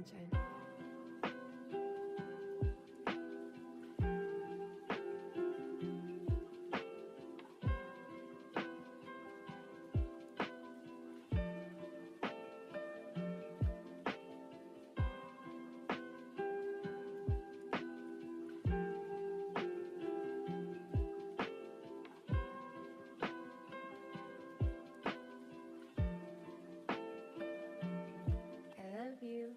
sunshine. I love you.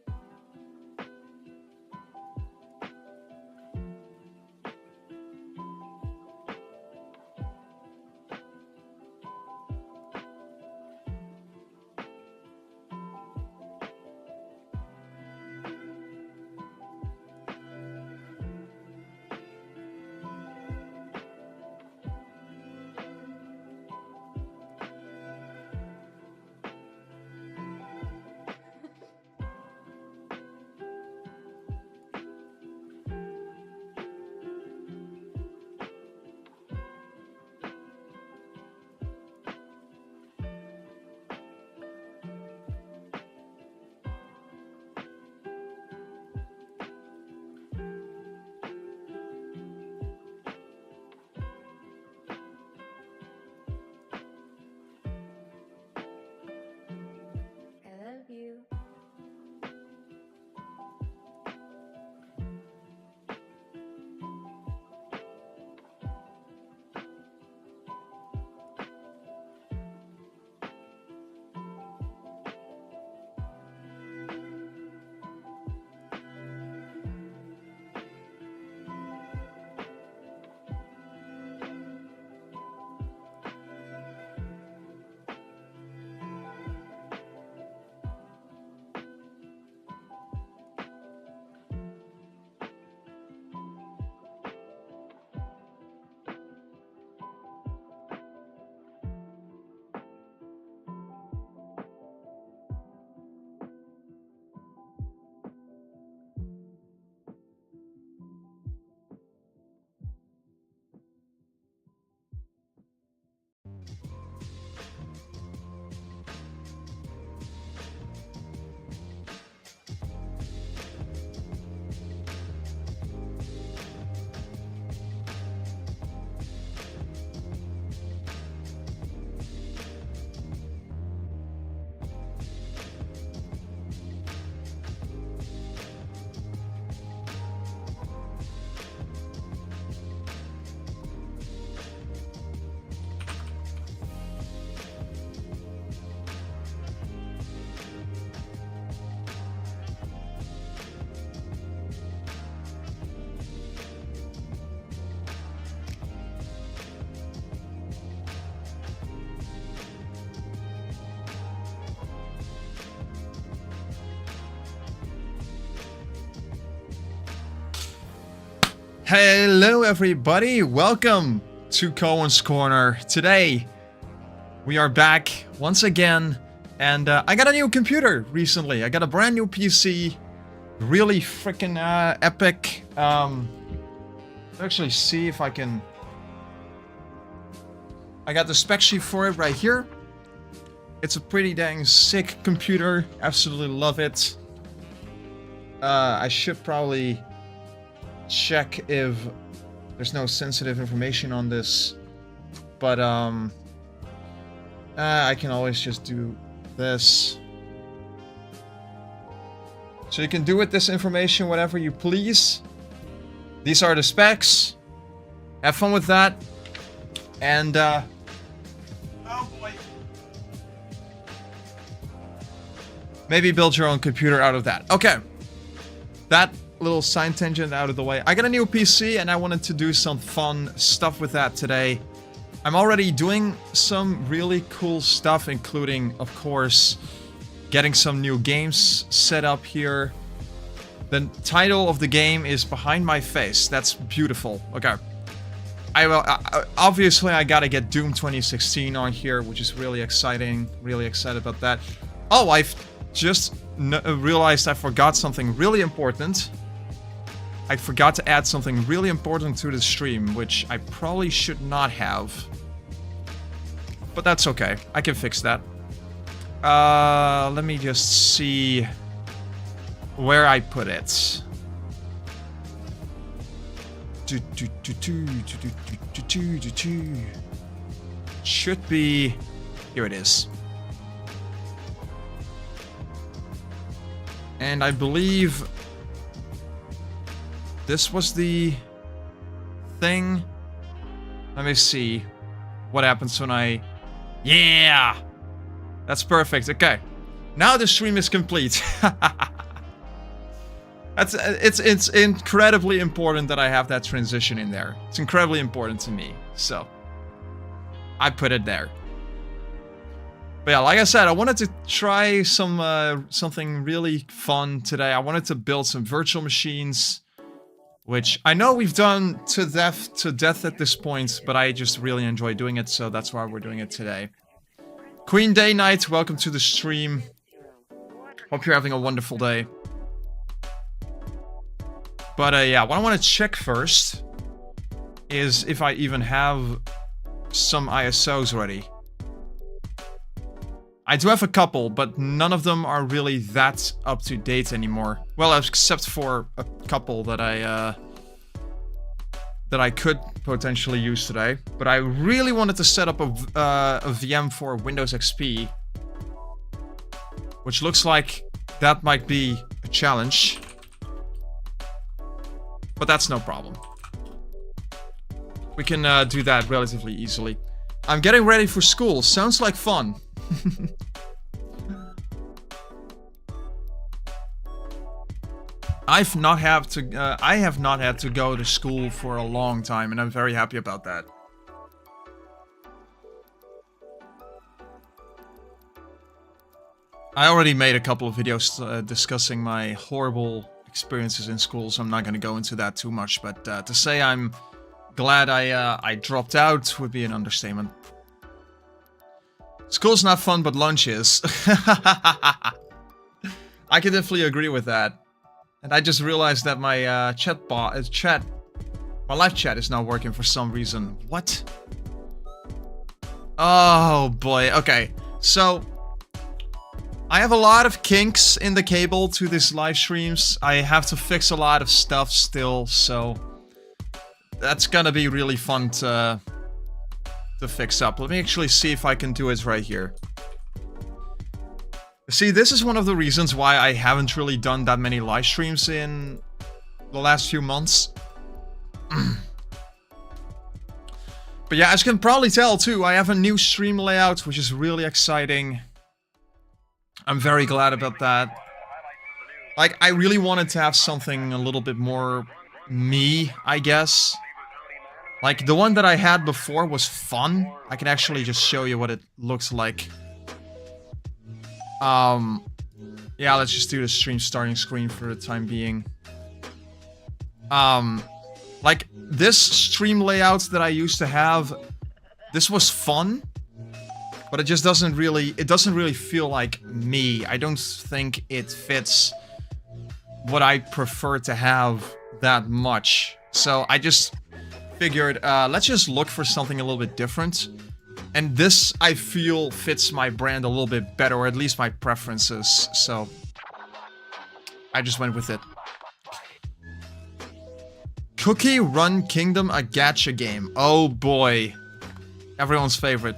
I love you. Hello everybody, welcome to Koen's Corner. Today we are back once again, and I got a new computer recently. I got a brand new PC, really freaking epic. Actually see if I can... I got the spec sheet for it right here. It's a pretty dang sick computer, absolutely love it. I should probably check if there's no sensitive information on this, but I can always just do this. So you can do with this information whatever you please. These are the specs. Have fun with that. And oh boy, maybe build your own computer out of that. Okay, that little side tangent out of the way. I got a new PC and I wanted to do some fun stuff with that today. I'm already doing some really cool stuff, including, of course, getting some new games set up here. The title of the game is Behind My Face. That's beautiful. Okay. Obviously I gotta get Doom 2016 on here, which is really exciting. Really excited about that. Oh, I've just realized I forgot something really important. I forgot to add something really important to the stream, which I probably should not have. But that's okay. I can fix that. Let me just see. where I put it. Should be... Here it is. And I believe this was the thing. Let me see what happens when I... Yeah! That's perfect. Okay. Now the stream is complete. It's incredibly important that I have that transition in there. It's incredibly important to me. So I put it there. But yeah, like I said, I wanted to try something really fun today. I wanted to build some virtual machines, which I know we've done to death at this point, but I just really enjoy doing it, so that's why we're doing it today. Queen Day Night, welcome to the stream. Hope you're having a wonderful day. But yeah, what I want to check first is if I even have some ISOs ready. I do have a couple, but none of them are really that up to date anymore. Well, except for a couple that I could potentially use today. But I really wanted to set up a VM for Windows XP, which looks like that might be a challenge. But that's no problem. We can do that relatively easily. I'm getting ready for school. Sounds like fun. I have not had to go to school for a long time, and I'm very happy about that. I already made a couple of videos discussing my horrible experiences in school, so I'm not going to go into that too much, but to say I'm glad I dropped out would be an understatement. School's not fun, but lunch is. I can definitely agree with that. And I just realized that my my live chat is not working for some reason. What? Oh boy. Okay, so I have a lot of kinks in the cable to these live streams. I have to fix a lot of stuff still, so that's gonna be really fun to fix up. Let me actually see if I can do it right here. See, this is one of the reasons why I haven't really done that many live streams in the last few months. But yeah, as you can probably tell too, I have a new stream layout, which is really exciting. I'm very glad about that. Like, I really wanted to have something a little bit more me, I guess. Like, the one that I had before was fun. I can actually just show you what it looks like. Yeah, let's just do the stream starting screen for the time being. Like, this stream layout that I used to have, this was fun, but it just doesn't really feel like me. I don't think it fits what I prefer to have that much. So I just figured, let's just look for something a little bit different. And this, I feel, fits my brand a little bit better, or at least my preferences, so I just went with it. Cookie Run Kingdom, a gacha game. Oh boy. Everyone's favorite.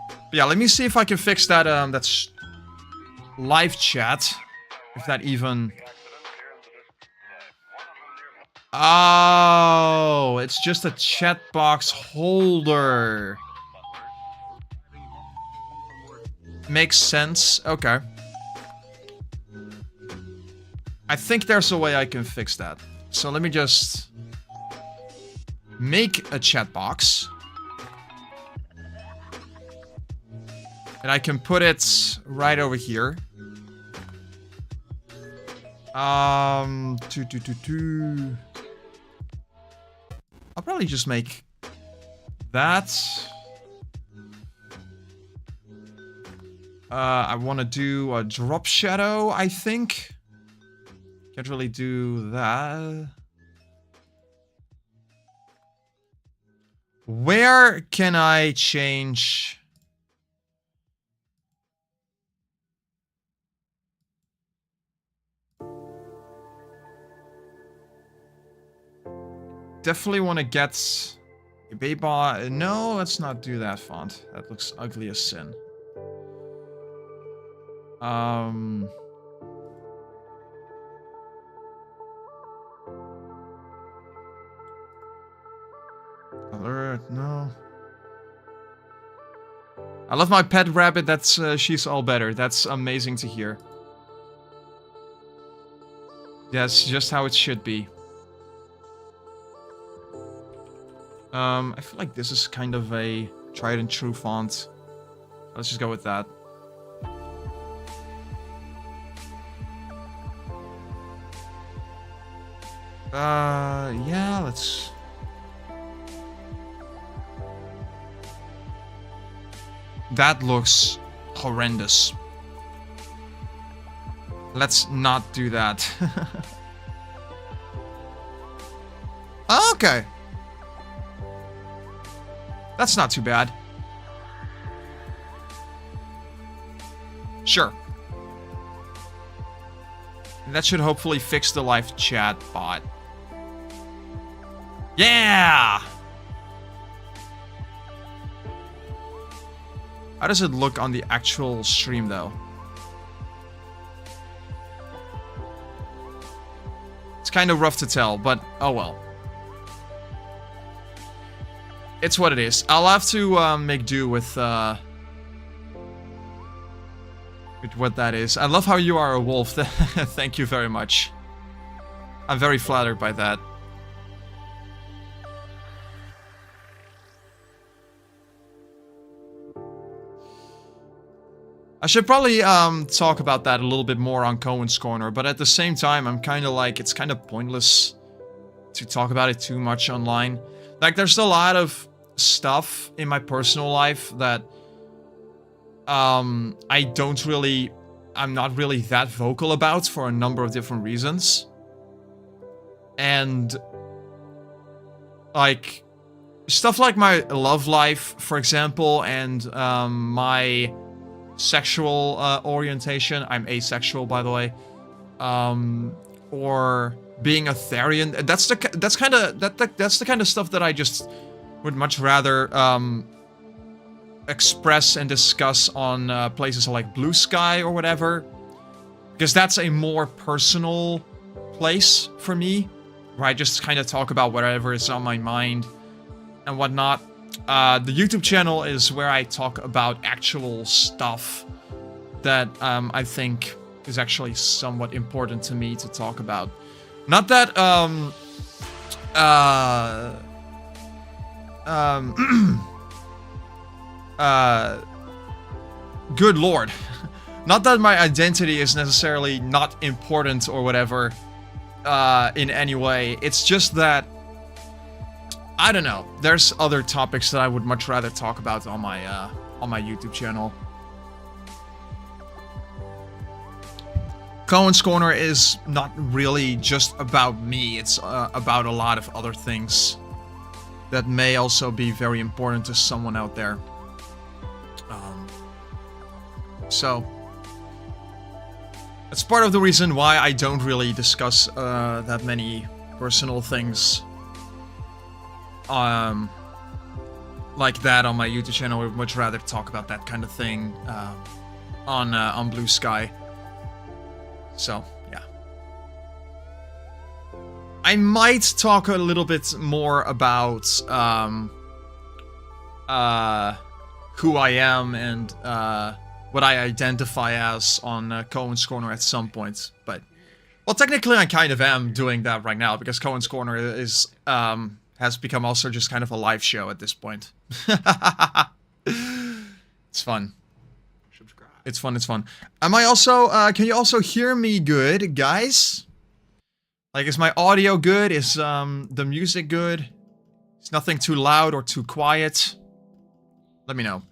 But yeah, let me see if I can fix that, that's live chat. If that even... Oh, it's just a chat box holder. Makes sense. Okay. I think there's a way I can fix that. So let me just make a chat box. And I can put it right over here. I'll probably just make that. I want to do a drop shadow, I think. Can't really do that. Where can I change? definitely want to get a Beba. No, let's not do that font. That looks ugly as sin. Alert, no. I love my pet rabbit. That's she's all better. That's amazing to hear. That's just how it should be. I feel like this is kind of a tried and true font. Let's just go with that. Yeah, let's... That looks horrendous. Let's not do that. Okay. That's not too bad. Sure. That should hopefully fix the live chat bot. Yeah! How does it look on the actual stream, though? It's kind of rough to tell, but oh well. It's what it is. I'll have to make do with what that is. I love how you are a wolf. Thank you very much. I'm very flattered by that. I should probably talk about that a little bit more on Koen's Corner, but at the same time, I'm kind of like, it's kind of pointless to talk about it too much online. Like, there's a lot of stuff in my personal life that I'm not really that vocal about for a number of different reasons. And like, stuff like my love life, for example, and my sexual orientation. I'm asexual, by the way. Or being a Therian. That's the kind of stuff that I just would much rather express and discuss on places like Blue Sky or whatever, because that's a more personal place for me, where I just kind of talk about whatever is on my mind and whatnot. The YouTube channel is where I talk about actual stuff that I think is actually somewhat important to me to talk about. Not that good lord. Not that my identity is necessarily not important or whatever in any way. It's just that, I don't know, there's other topics that I would much rather talk about on my YouTube channel. Koen's Corner is not really just about me, it's about a lot of other things that may also be very important to someone out there. So, that's part of the reason why I don't really discuss that many personal things like that on my YouTube channel. I would much rather talk about that kind of thing on Blue Sky. So, yeah. I might talk a little bit more about who I am and what I identify as on Koen's Corner at some point. But, well, technically I kind of am doing that right now, because Koen's Corner is has become also just kind of a live show at this point. It's fun. Subscribe. It's fun, it's fun. Am I also, can you also hear me good, guys? Like, is my audio good? Is the music good? Is nothing too loud or too quiet? Let me know.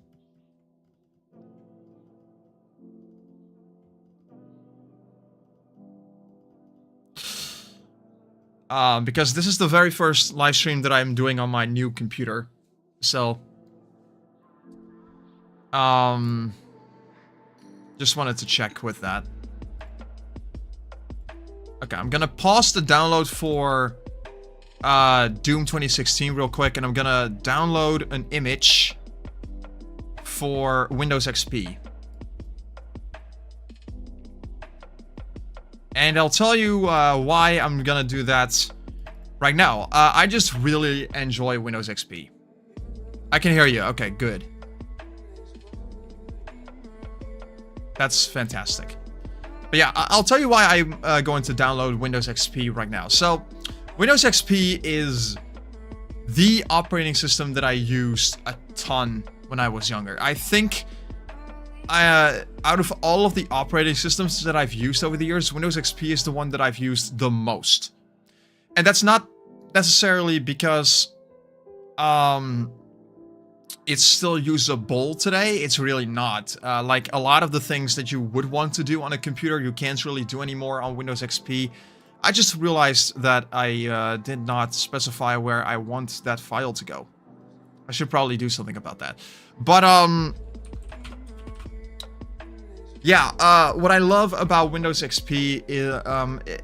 Because this is the very first live stream that I'm doing on my new computer. So, just wanted to check with that. Okay, I'm gonna pause the download for Doom 2016 real quick, and I'm gonna download an image for Windows XP. And I'll tell you why I'm gonna do that right now. I just really enjoy Windows XP. I can hear you. Okay, good. That's fantastic. But yeah, I'll tell you why I'm going to download Windows XP right now. So, Windows XP is the operating system that I used a ton when I was younger. I think out of all of the operating systems that I've used over the years, Windows XP is the one that I've used the most. And that's not necessarily because it's still usable today. It's really not. Like a lot of the things that you would want to do on a computer, you can't really do anymore on Windows XP. I just realized that I did not specify where I want that file to go. I should probably do something about that. But, yeah, what I love about Windows XP is,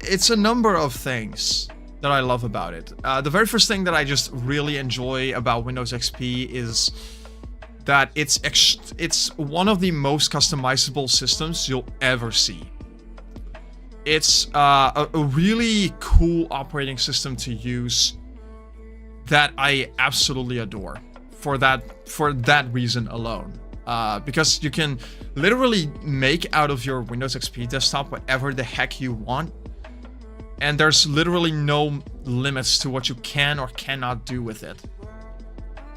it's a number of things that I love about it. The very first thing that I just really enjoy about Windows XP is that it's one of the most customizable systems you'll ever see. It's a really cool operating system to use that I absolutely adore for that reason alone. Because you can literally make out of your Windows XP desktop whatever the heck you want. And there's literally no limits to what you can or cannot do with it.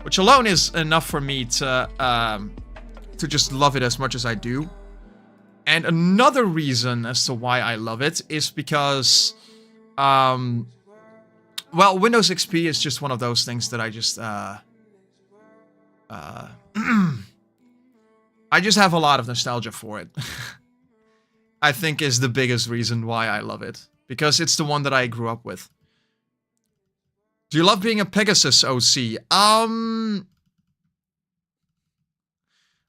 Which alone is enough for me to just love it as much as I do. And another reason as to why I love it is because, well, Windows XP is just one of those things that I just, I just have a lot of nostalgia for it. I think is the biggest reason why I love it. Because it's the one that I grew up with. Do you love being a Pegasus OC?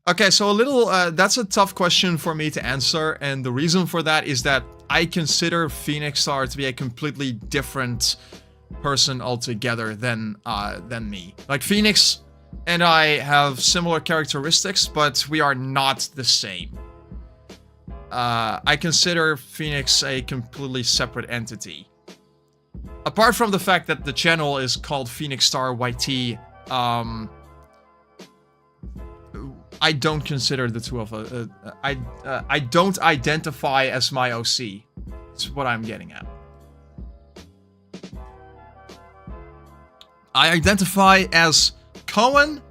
Okay, so a little, that's a tough question for me to answer, and the reason for that is that I consider PhoenixStar to be a completely different person altogether than me. Like, Phoenix and I have similar characteristics, but we are not the same. I consider Phoenix a completely separate entity. Apart from the fact that the channel is called PhoenixStarYT, I don't consider the two of us. I don't identify as my OC. That's what I'm getting at. I identify as Koen,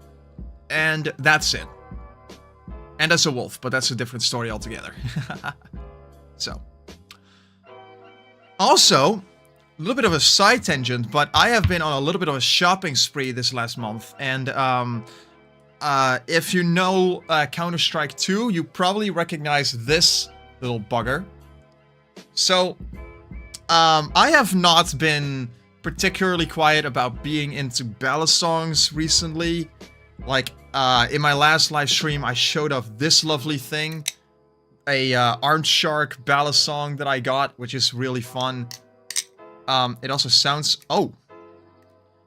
and that's it. And as a wolf, but that's a different story altogether. So. Also, a little bit of a side tangent, but I have been on a little bit of a shopping spree this last month, and if you know Counter-Strike 2, you probably recognize this little bugger. So, I have not been particularly quiet about being into ballad songs recently. Like, in my last live stream, I showed off this lovely thing. A Armed Shark ballad song that I got, which is really fun. It also sounds... Oh!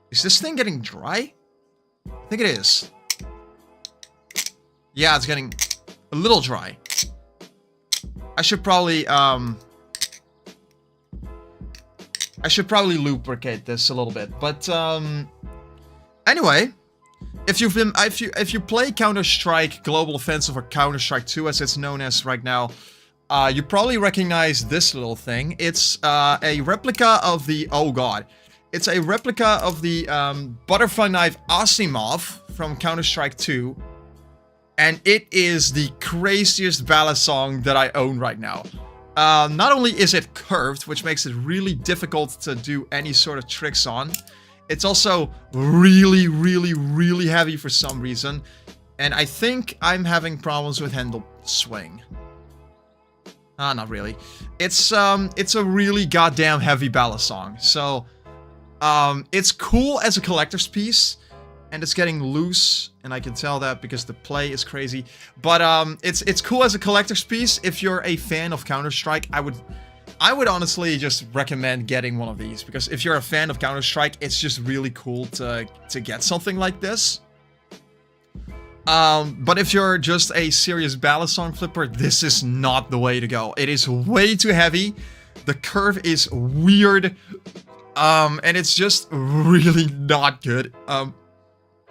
Is this thing getting dry? I think it is. Yeah, it's getting a little dry. I should probably lubricate this a little bit. But, anyway... If you play Counter-Strike Global Offensive or Counter-Strike 2 as it's known as right now, you probably recognize this little thing. It's a replica of the... Oh god. It's a replica of the Butterfly Knife Asimov from Counter-Strike 2. And it is the craziest ballad song that I own right now. Not only is it curved, which makes it really difficult to do any sort of tricks on, it's also really, really, really heavy for some reason. And I think I'm having problems with handle swing. Not really. It's a really goddamn heavy ballad song. So, it's cool as a collector's piece. And it's getting loose. And I can tell that because the play is crazy. But, it's cool as a collector's piece. If you're a fan of Counter-Strike, I would I would honestly just recommend getting one of these, because if you're a fan of Counter-Strike, it's just really cool to get something like this. But if you're just a serious balisong flipper, this is not the way to go. It is way too heavy. The curve is weird. And it's just really not good.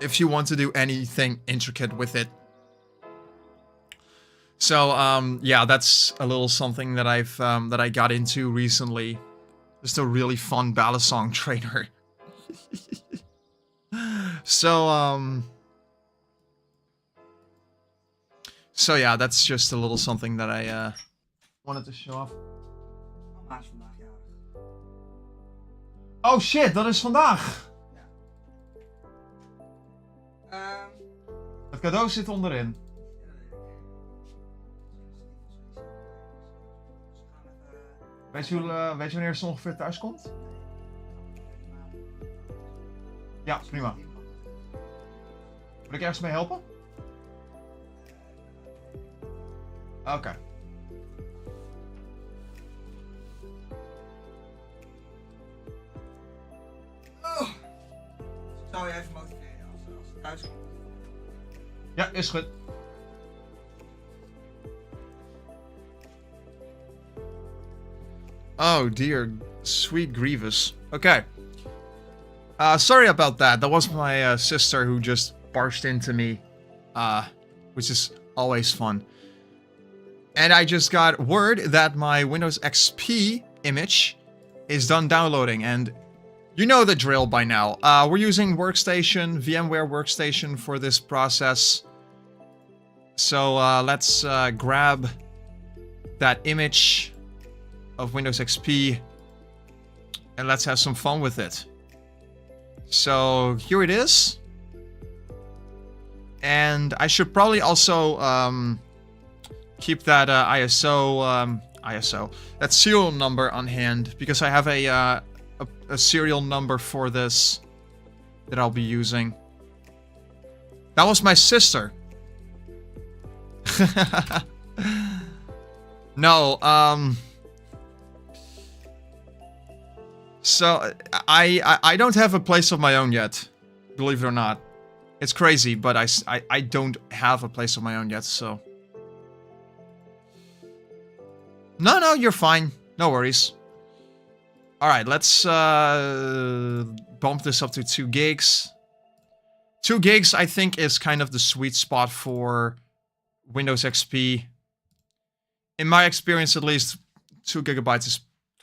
If you want to do anything intricate with it. So, yeah, that's a little something that that I got into recently. Just a really fun balisong trainer. So, so yeah, that's just a little something that I, wanted to show off. Oh shit, dat is vandaag! Ja. Het cadeau zit onderin. Weet je wanneer ze ongeveer thuis komt? Ja, prima. Moet ik ergens mee helpen? Oké. Oh. Zou je even motiveren als het thuis komt? Ja, is goed. Oh dear, sweet Grievous. Okay. Sorry about that. That was my sister who just barged into me. Which is always fun. And I just got word that my Windows XP image is done downloading. And you know the drill by now. We're using Workstation, VMware Workstation for this process. So let's grab that image of Windows XP and let's have some fun with it. So here it is. And I should probably also keep that ISO, that serial number on hand, because I have a serial number for this that I'll be using. That was my sister. No, so I don't have a place of my own yet, believe it or not. It's crazy, but I don't have a place of my own yet, so. No, you're fine. No worries. Alright, let's bump this up to 2 gigs. 2 gigs, I think, is kind of the sweet spot for Windows XP. In my experience, at least, 2 gigabytes is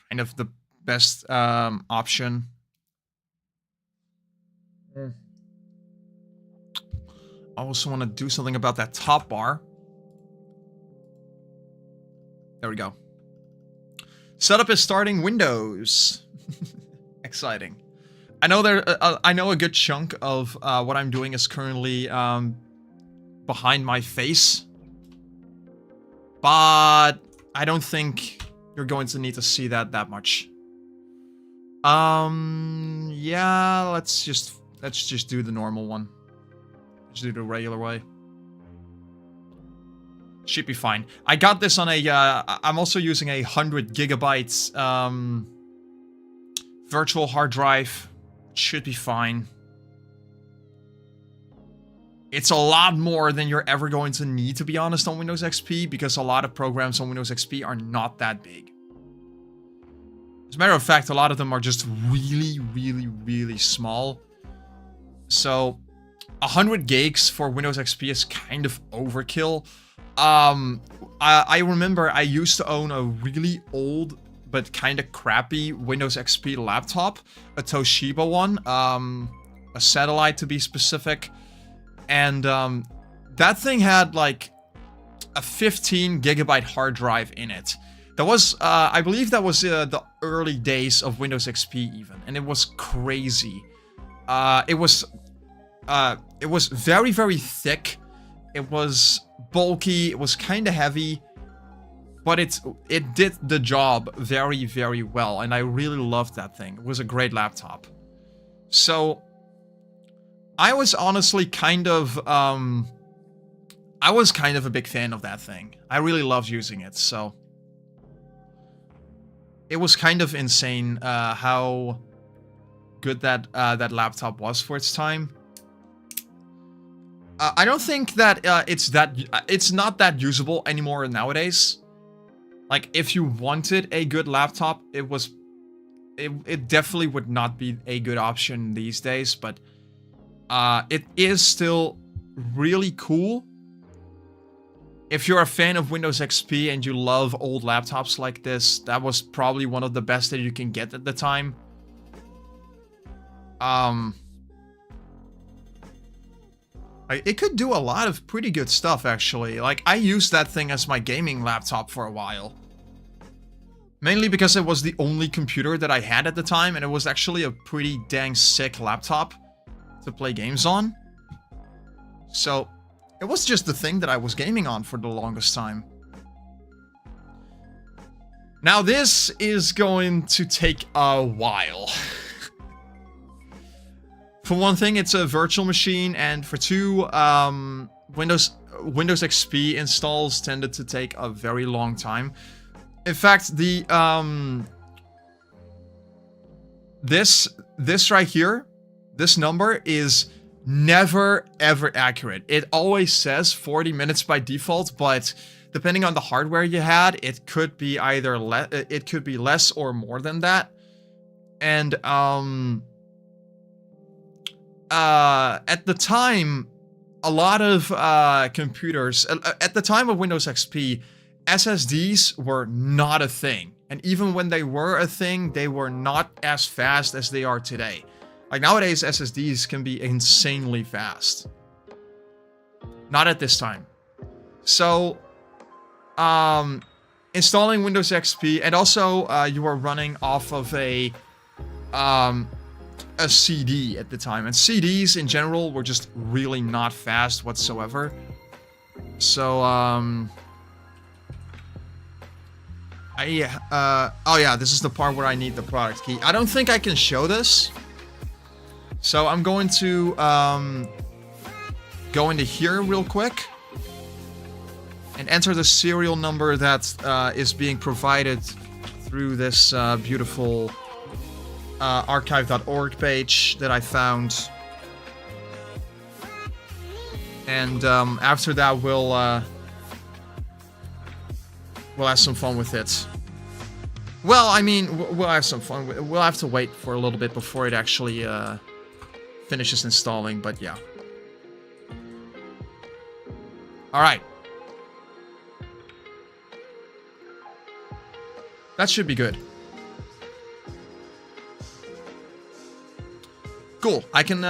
kind of the best option. I also want to do something about that top bar. There we go. Setup is starting Windows. Exciting. I know I know a good chunk of what I'm doing is currently behind my face, but I don't think you're going to need to see that much. Yeah, let's just do the normal one. Let's do the regular way. Should be fine. I got this on a, I'm also using a 100 gigabytes virtual hard drive. Should be fine. It's a lot more than you're ever going to need, to be honest, on Windows XP, because a lot of programs on Windows XP are not that big. As a matter of fact, a lot of them are just really small. So 100 gigs for Windows XP is kind of overkill. I remember I used to own a really old but kind of crappy Windows XP laptop, a Toshiba one, a satellite to be specific, and that thing had like a 15 gigabyte hard drive in it. That was, I believe that was the early days of Windows XP even, and it was crazy. It was very thick. It was bulky. It was kind of heavy, but it did the job very well, and I really loved that thing. It was a great laptop. So I was honestly kind of a big fan of that thing. I really loved using it. So it was kind of insane how good that that laptop was for its time. I don't think that it's not that usable anymore nowadays. Like, if you wanted a good laptop, it definitely would not be a good option these days, but it is still really cool. If you're a fan of Windows XP and you love old laptops like this, that was probably one of the best that you can get at the time. It could do a lot of pretty good stuff, actually. Like, I used that thing as my gaming laptop for a while. Mainly because it was the only computer that I had at the time, and it was actually a pretty dang sick laptop to play games on. So, it was just the thing that I was gaming on for the longest time. Now, this is going to take a while. For one thing, it's a virtual machine, and for two, Windows XP installs tended to take a very long time. In fact, the this right here, this number is never ever accurate. It always says 40 minutes by default, but depending on the hardware you had, it could be either less or more than that. And at the time, a lot of computers, at the time of Windows XP, SSDs were not a thing. And even when they were a thing, they were not as fast as they are today. Like, nowadays, SSDs can be insanely fast. Not at this time. So, installing Windows XP, and also you were running off of a CD at the time, and CDs in general were just really not fast whatsoever. So oh yeah, this is the part where I need the product key. I don't think I can show this, so I'm going to go into here real quick and enter the serial number that is being provided through this beautiful archive.org page that I found. And after that, we'll have some fun with it. Well, I mean, we'll have some fun. We'll have to wait for a little bit before it actually finishes installing, but yeah. Alright. That should be good. Cool. I can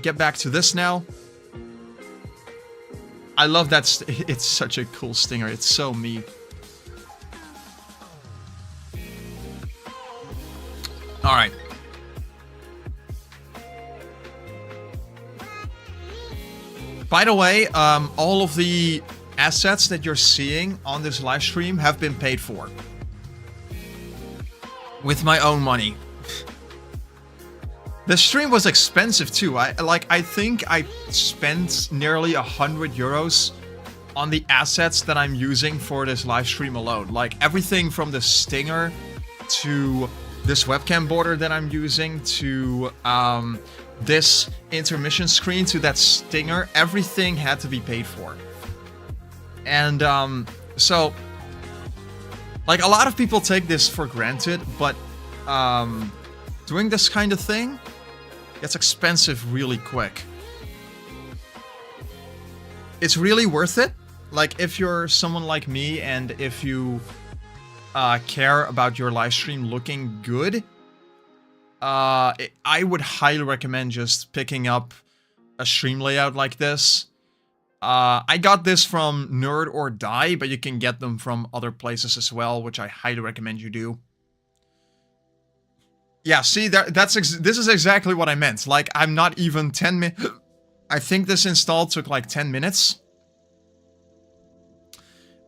get back to this now. I love that. It's such a cool stinger. It's so me. All right. By the way, all of the assets that you're seeing on this live stream have been paid for with my own money. The stream was expensive too. I think I spent nearly 100 euros on the assets that I'm using for this live stream alone. Like, everything from the stinger to this webcam border that I'm using to this intermission screen to that stinger, everything had to be paid for. And so, like, a lot of people take this for granted, but doing this kind of thing gets expensive really quick. It's really worth it. Like, if you're someone like me and if you care about your live stream looking good, I would highly recommend just picking up a stream layout like this. I got this from Nerd or Die, but you can get them from other places as well, which I highly recommend you do. Yeah, see, this is exactly what I meant. Like, I'm not even 10 minutes... I think this install took like 10 minutes.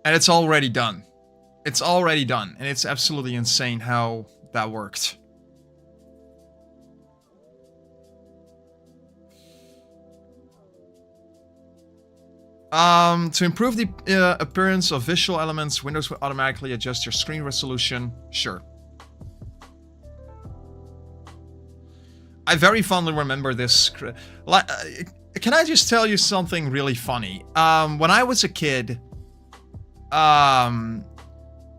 And it's already done. It's already done. And it's absolutely insane how that worked. To improve the appearance of visual elements, Windows will automatically adjust your screen resolution. Sure. I very fondly remember this. Can I just tell you something really funny? When I was a kid,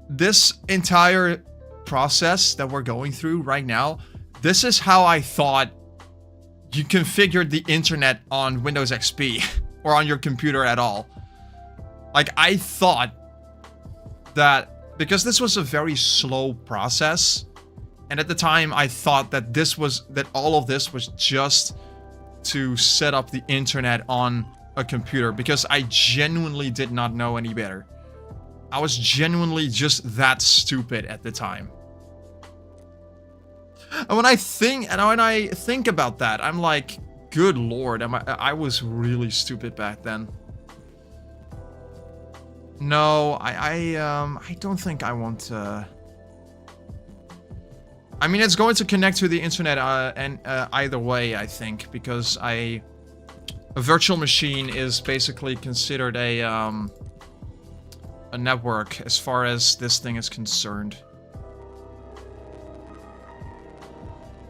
this entire process that we're going through right now, this is how I thought you configured the internet on Windows XP or on your computer at all. Like, I thought that because this was a very slow process, and at the time I thought that all of this was just to set up the internet on a computer, because I genuinely did not know any better. I was genuinely just that stupid at the time. And when I think about that, I'm like, good lord, I was really stupid back then. No, I don't think I want to. I mean, it's going to connect to the internet either way, I think, because a virtual machine is basically considered a network as far as this thing is concerned.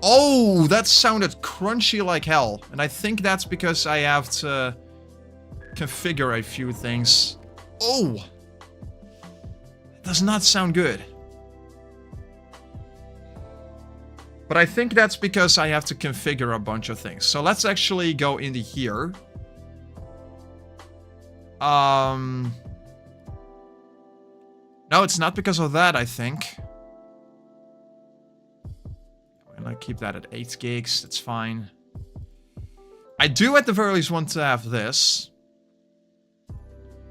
Oh, that sounded crunchy like hell, and I think that's because I have to configure a few things. Oh, it does not sound good. But I think that's because I have to configure a bunch of things. So let's actually go into here. No, it's not because of that, I think. I'm gonna keep that at 8 gigs, that's fine. I do at the very least want to have this.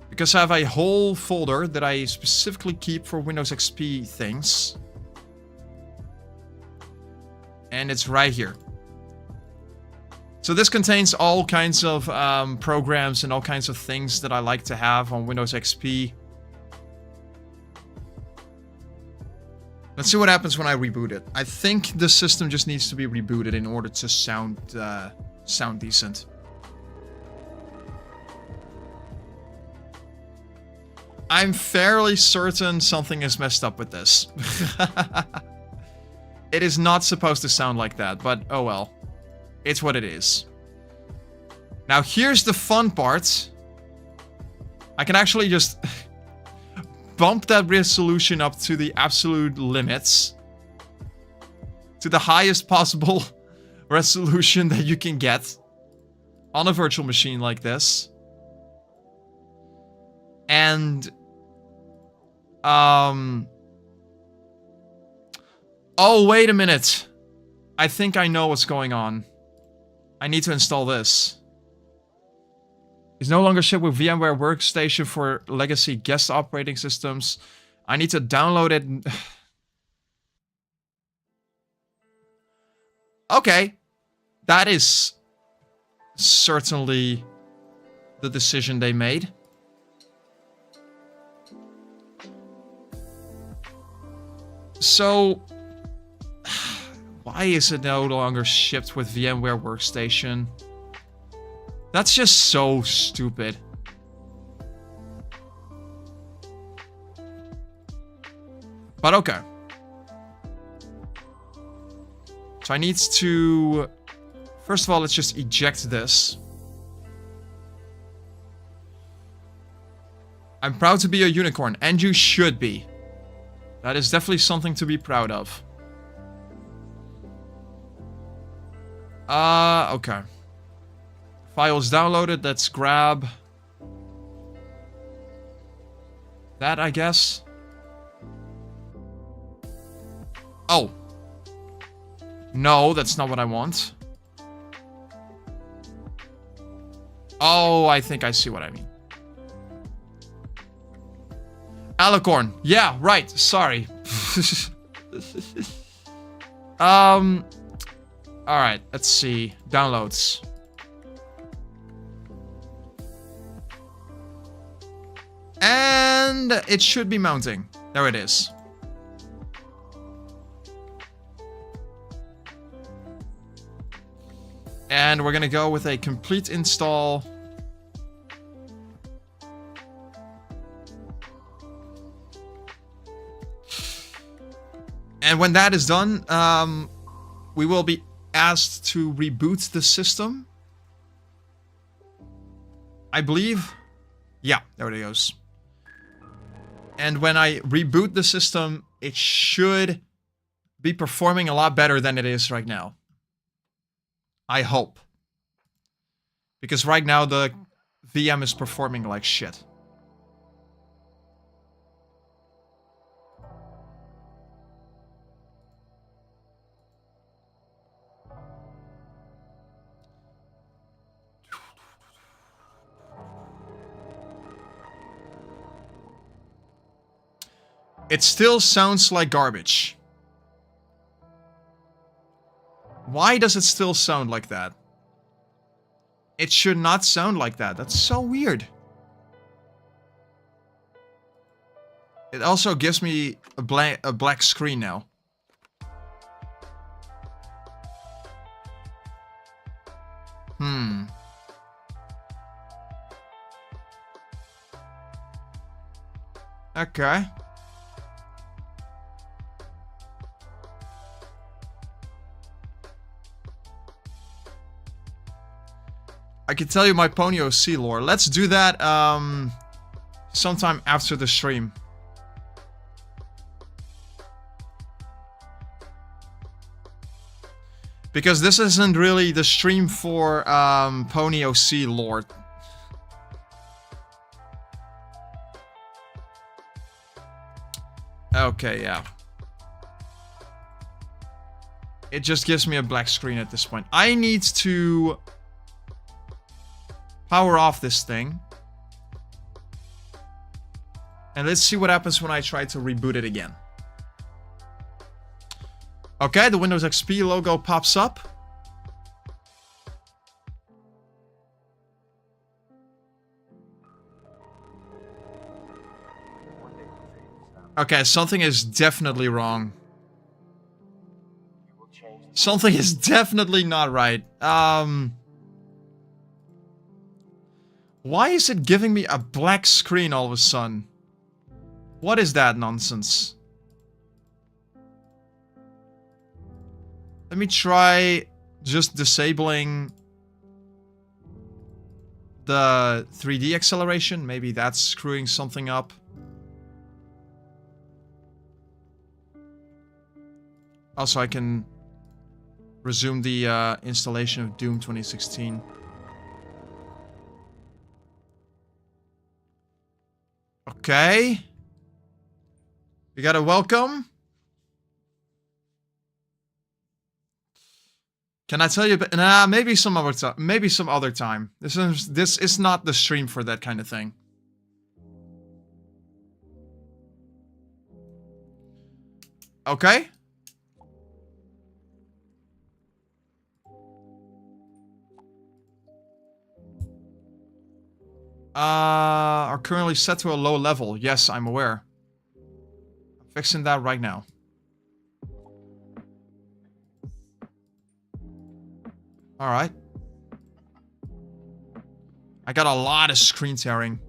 Because I have a whole folder that I specifically keep for Windows XP things. And it's right here. So this contains all kinds of programs and all kinds of things that I like to have on Windows XP. Let's see what happens when I reboot it. I think the system just needs to be rebooted in order to sound decent. I'm fairly certain something is messed up with this. It is not supposed to sound like that, but oh well. It's what it is. Now here's the fun part. I can actually just bump that resolution up to the absolute limits. To the highest possible resolution that you can get on a virtual machine like this. And oh, wait a minute. I think I know what's going on. I need to install this. It's no longer shipped with VMware Workstation for legacy guest operating systems. I need to download it. Okay. That is certainly the decision they made. So, why is it no longer shipped with VMware Workstation? That's just so stupid. But okay. So I need to... First of all, let's just eject this. I'm proud to be a unicorn, and you should be. That is definitely something to be proud of. Okay. Files downloaded, let's grab that, I guess. Oh. No, that's not what I want. Oh, I think I see what I mean. Alicorn. Yeah, right. Sorry. Alright, let's see. Downloads. And it should be mounting. There it is. And we're gonna go with a complete install. And when that is done, we will be asked to reboot the system. I believe. Yeah, there it goes. And when I reboot the system, it should be performing a lot better than it is right now. I hope. Because right now the VM is performing like shit. It still sounds like garbage. Why does it still sound like that? It should not sound like that. That's so weird. It also gives me a black screen now. Okay. I can tell you my Pony OC lore. Let's do that sometime after the stream. Because this isn't really the stream for Pony OC lore. Okay, yeah. It just gives me a black screen at this point. I need to power off this thing. And let's see what happens when I try to reboot it again. Okay, the Windows XP logo pops up. Okay, something is definitely wrong. Something is definitely not right. Why is it giving me a black screen all of a sudden? What is that nonsense? Let me try just disabling the 3D acceleration. Maybe that's screwing something up. Also, I can resume the installation of Doom 2016. Okay. We got a welcome. Can I tell you? Nah, maybe some other time. Maybe some other time. This is not the stream for that kind of thing. Okay. Are currently set to a low level. Yes, I'm aware. I'm fixing that right now. Alright. I got a lot of screen tearing.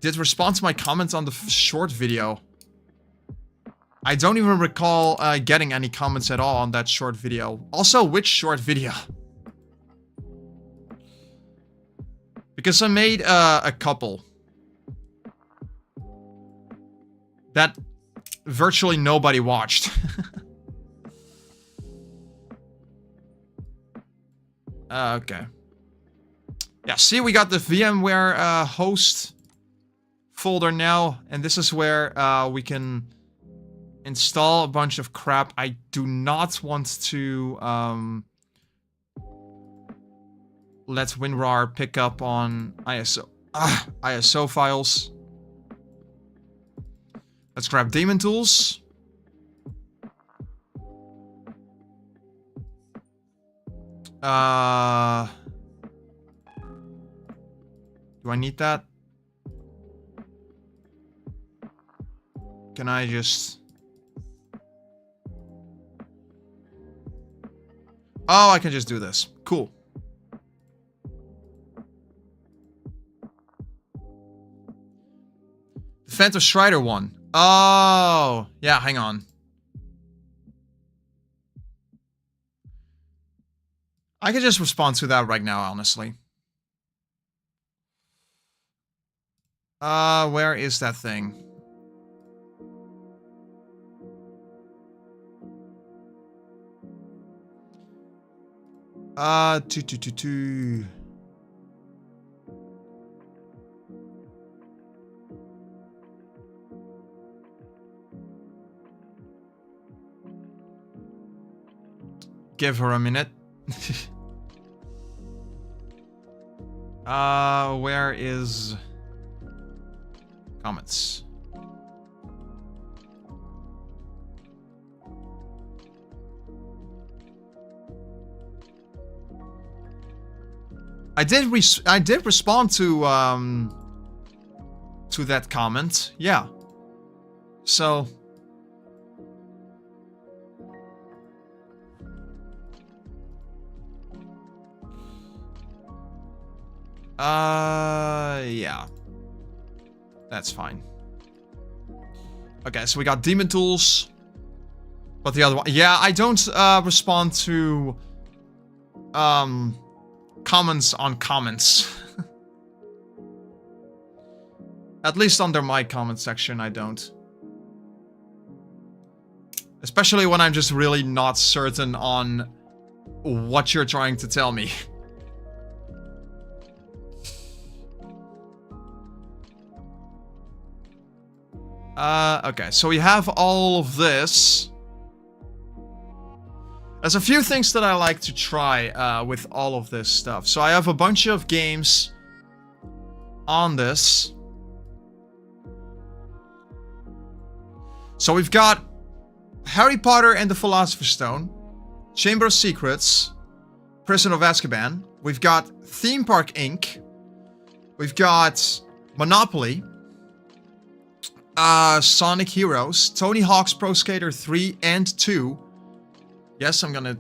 Did respond to my comments on the short video. I don't even recall getting any comments at all on that short video. Also, which short video? Because I made a couple. That virtually nobody watched. Okay. Yeah, see, we got the VMware host folder now. And this is where we can install a bunch of crap. I do not want to let WinRAR pick up on ISO files. Let's grab daemon tools. Do I need that? Can I just... Oh, I can just do this. Cool. Phantom Strider one. Oh, yeah, hang on. I could just respond to that right now, honestly. Where is that thing? Two. Give her a minute. Where is comments? I did respond to that comment. Yeah. So yeah. That's fine. Okay, so we got Demon Tools. But the other one... Yeah, I don't respond to comments on comments. At least under my comment section, I don't. Especially when I'm just really not certain on what you're trying to tell me. Okay, so we have all of this. There's a few things that I like to try with all of this stuff. So I have a bunch of games on this. So we've got Harry Potter and the Philosopher's Stone, Chamber of Secrets, Prison of Azkaban. We've got Theme Park Inc. We've got Monopoly, Sonic Heroes, Tony Hawk's Pro Skater 3 and 2. Yes, I'm gonna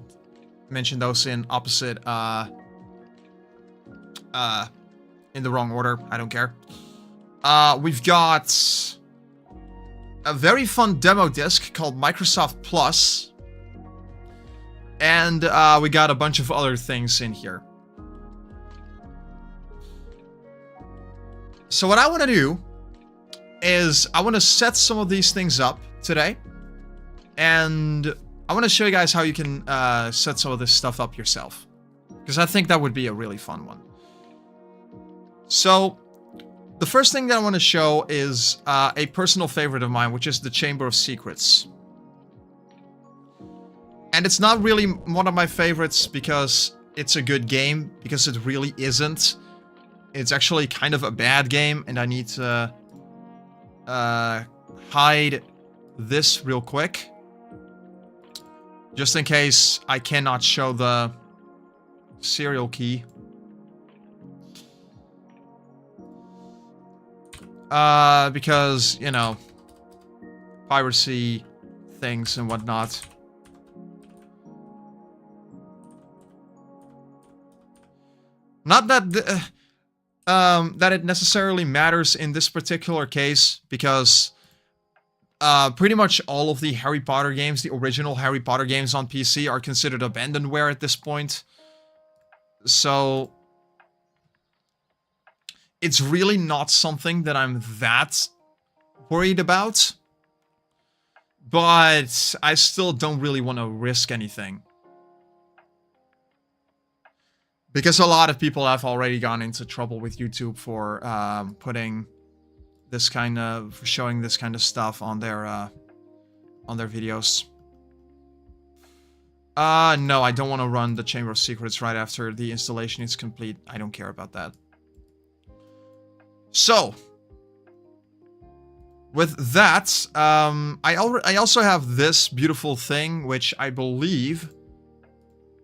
mention those in opposite, in the wrong order. I don't care. We've got a very fun demo disc called Microsoft Plus. And we got a bunch of other things in here. So what I want to do is I want to set some of these things up today. And I want to show you guys how you can set some of this stuff up yourself. Because I think that would be a really fun one. So the first thing that I want to show is a personal favorite of mine, which is the Chamber of Secrets. And it's not really one of my favorites because it's a good game, because it really isn't. It's actually kind of a bad game, and I need to hide this real quick. Just in case I cannot show the serial key. Because, you know, piracy things and whatnot. Not that that it necessarily matters in this particular case, because pretty much all of the Harry Potter games, the original Harry Potter games on PC, are considered abandonware at this point. So it's really not something that I'm that worried about. But I still don't really want to risk anything. Because a lot of people have already gone into trouble with YouTube for putting this kind of, showing this kind of stuff on their videos. No, I don't want to run the Chamber of Secrets right after the installation is complete. I don't care about that. So, with that, I also have this beautiful thing, which I believe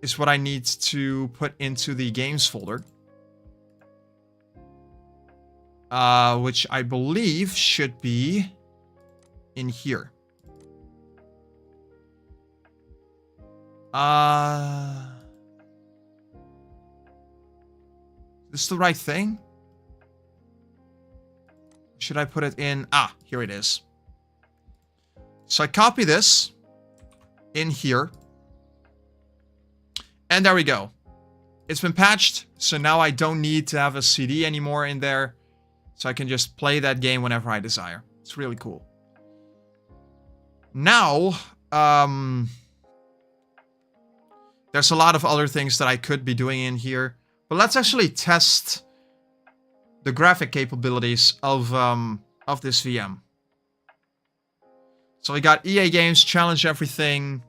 is what I need to put into the games folder. Which I believe should be in here. Is this the right thing? should I put it in? Ah, here it is. So I copy this in here. And there we go. It's been patched, so now I don't need to have a CD anymore in there. So I can just play that game whenever I desire. It's really cool. Now, there's a lot of other things that I could be doing in here. But let's actually test the graphic capabilities of this VM. So we got EA Games, Challenge Everything.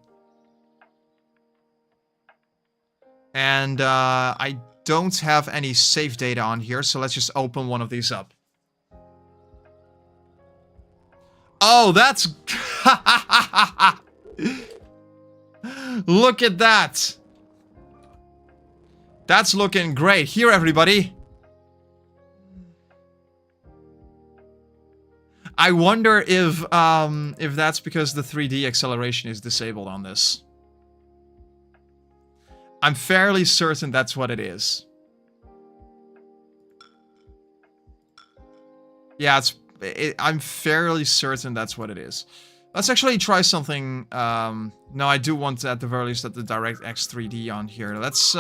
And I don't have any save data on here, so let's just open one of these up. Oh, that's... Look at that. That's looking great. Here, everybody. I wonder if that's because the 3D acceleration is disabled on this. I'm fairly certain that's what it is. Yeah, I'm fairly certain that's what it is. Let's actually try something. No, I do want at the very least the DirectX 3D on here. Let's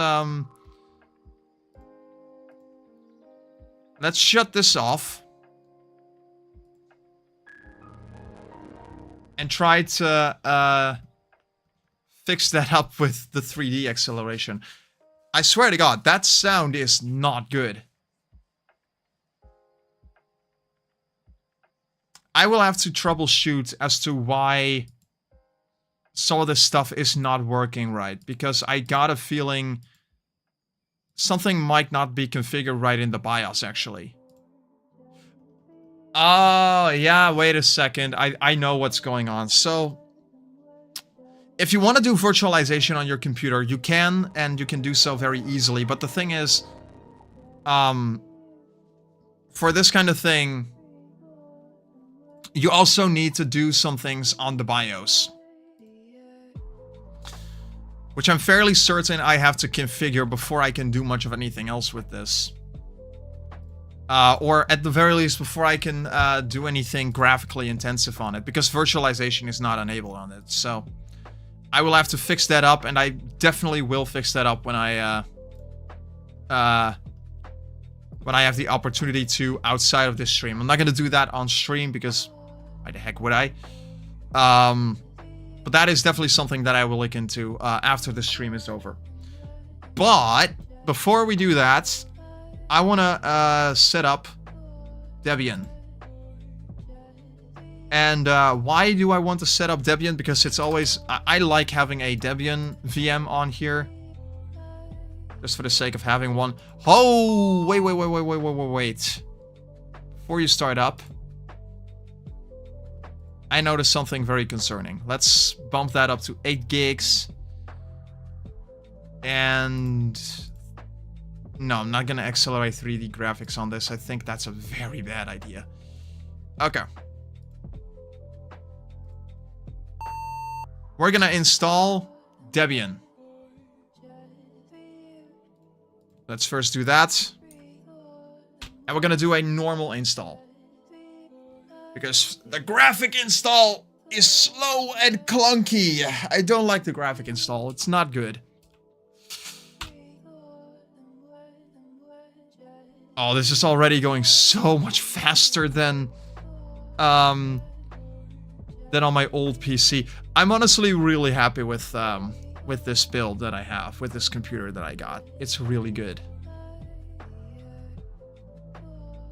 shut this off. And try to fix that up with the 3D acceleration. I swear to God, that sound is not good. I will have to troubleshoot as to why some of this stuff is not working right. Because I got a feeling something might not be configured right in the BIOS, actually. Oh, yeah, wait a second. I know what's going on. So, if you want to do virtualization on your computer, you can, and you can do so very easily. But the thing is, for this kind of thing, you also need to do some things on the BIOS. Which I'm fairly certain I have to configure before I can do much of anything else with this. Or at the very least, before I can do anything graphically intensive on it. Because virtualization is not enabled on it. So, I will have to fix that up. And I definitely will fix that up when I have the opportunity to outside of this stream. I'm not going to do that on stream because why the heck would I? But that is definitely something that I will look into after the stream is over. But before we do that, I want to set up Debian. And why do I want to set up Debian? Because it's always... I like having a Debian VM on here. Just for the sake of having one. Oh, wait. Before you start up, I noticed something very concerning. Let's bump that up to 8 gigs. And... no, I'm not going to accelerate 3D graphics on this. I think that's a very bad idea. Okay. We're going to install Debian. Let's first do that. And we're going to do a normal install. Because the graphic install is slow and clunky. I don't like the graphic install. It's not good. Oh, this is already going so much faster than on my old PC. I'm honestly really happy with this build that I have, with this computer that I got. It's really good.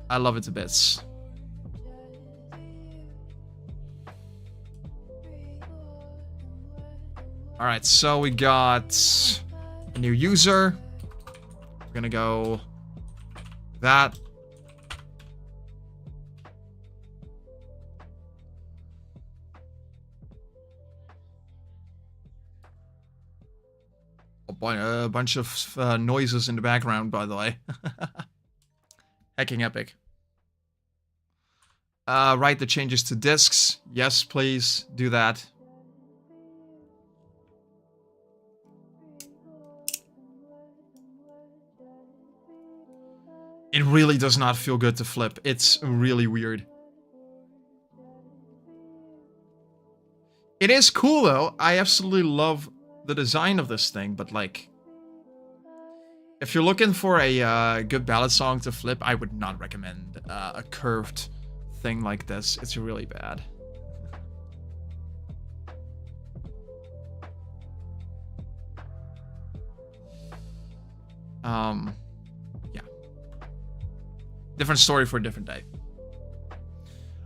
I love it to bits. Alright, so we got a new user. We're gonna go that. A bunch of noises in the background, by the way. Hacking epic. Write the changes to disks. Yes, please do that. It really does not feel good to flip. It's really weird. It is cool though. I absolutely love the design of this thing, but like, if you're looking for a good ballad song to flip, I would not recommend a curved thing like this. It's really bad. Yeah. Different story for a different day.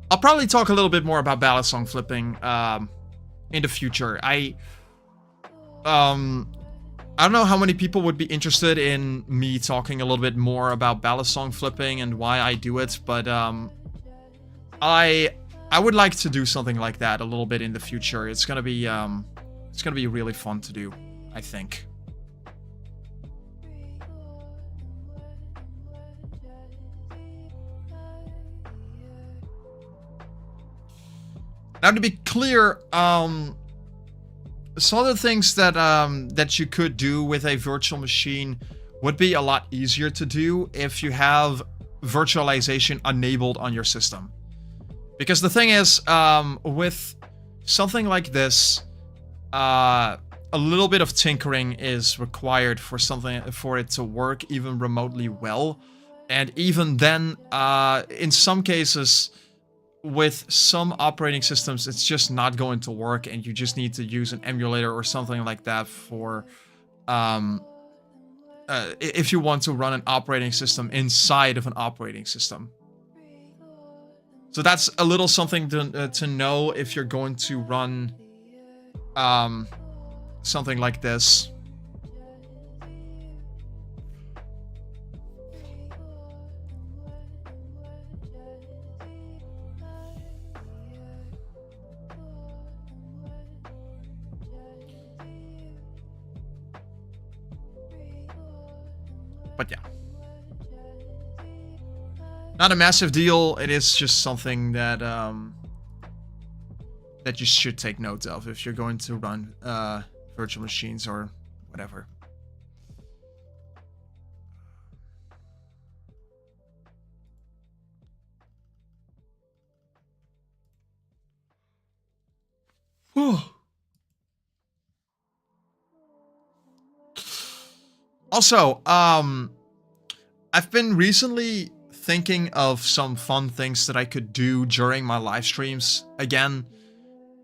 I'll probably talk a little bit more about ballad song flipping in the future. I don't know how many people would be interested in me talking a little bit more about ballad song flipping and why I do it, but I would like to do something like that a little bit in the future. It's gonna be really fun to do, I think. Now, to be clear, some of the things that that you could do with a virtual machine would be a lot easier to do if you have virtualization enabled on your system. Because the thing is, with something like this, a little bit of tinkering is required for it to work even remotely well. And even then, in some cases, with some operating systems, it's just not going to work, and you just need to use an emulator or something like that for if you want to run an operating system inside of an operating system. So that's a little something to know if you're going to run something like this. But yeah. Not a massive deal. It is just something that that you should take note of if you're going to run virtual machines or whatever. Whew. Also, I've been recently thinking of some fun things that I could do during my live streams. Again,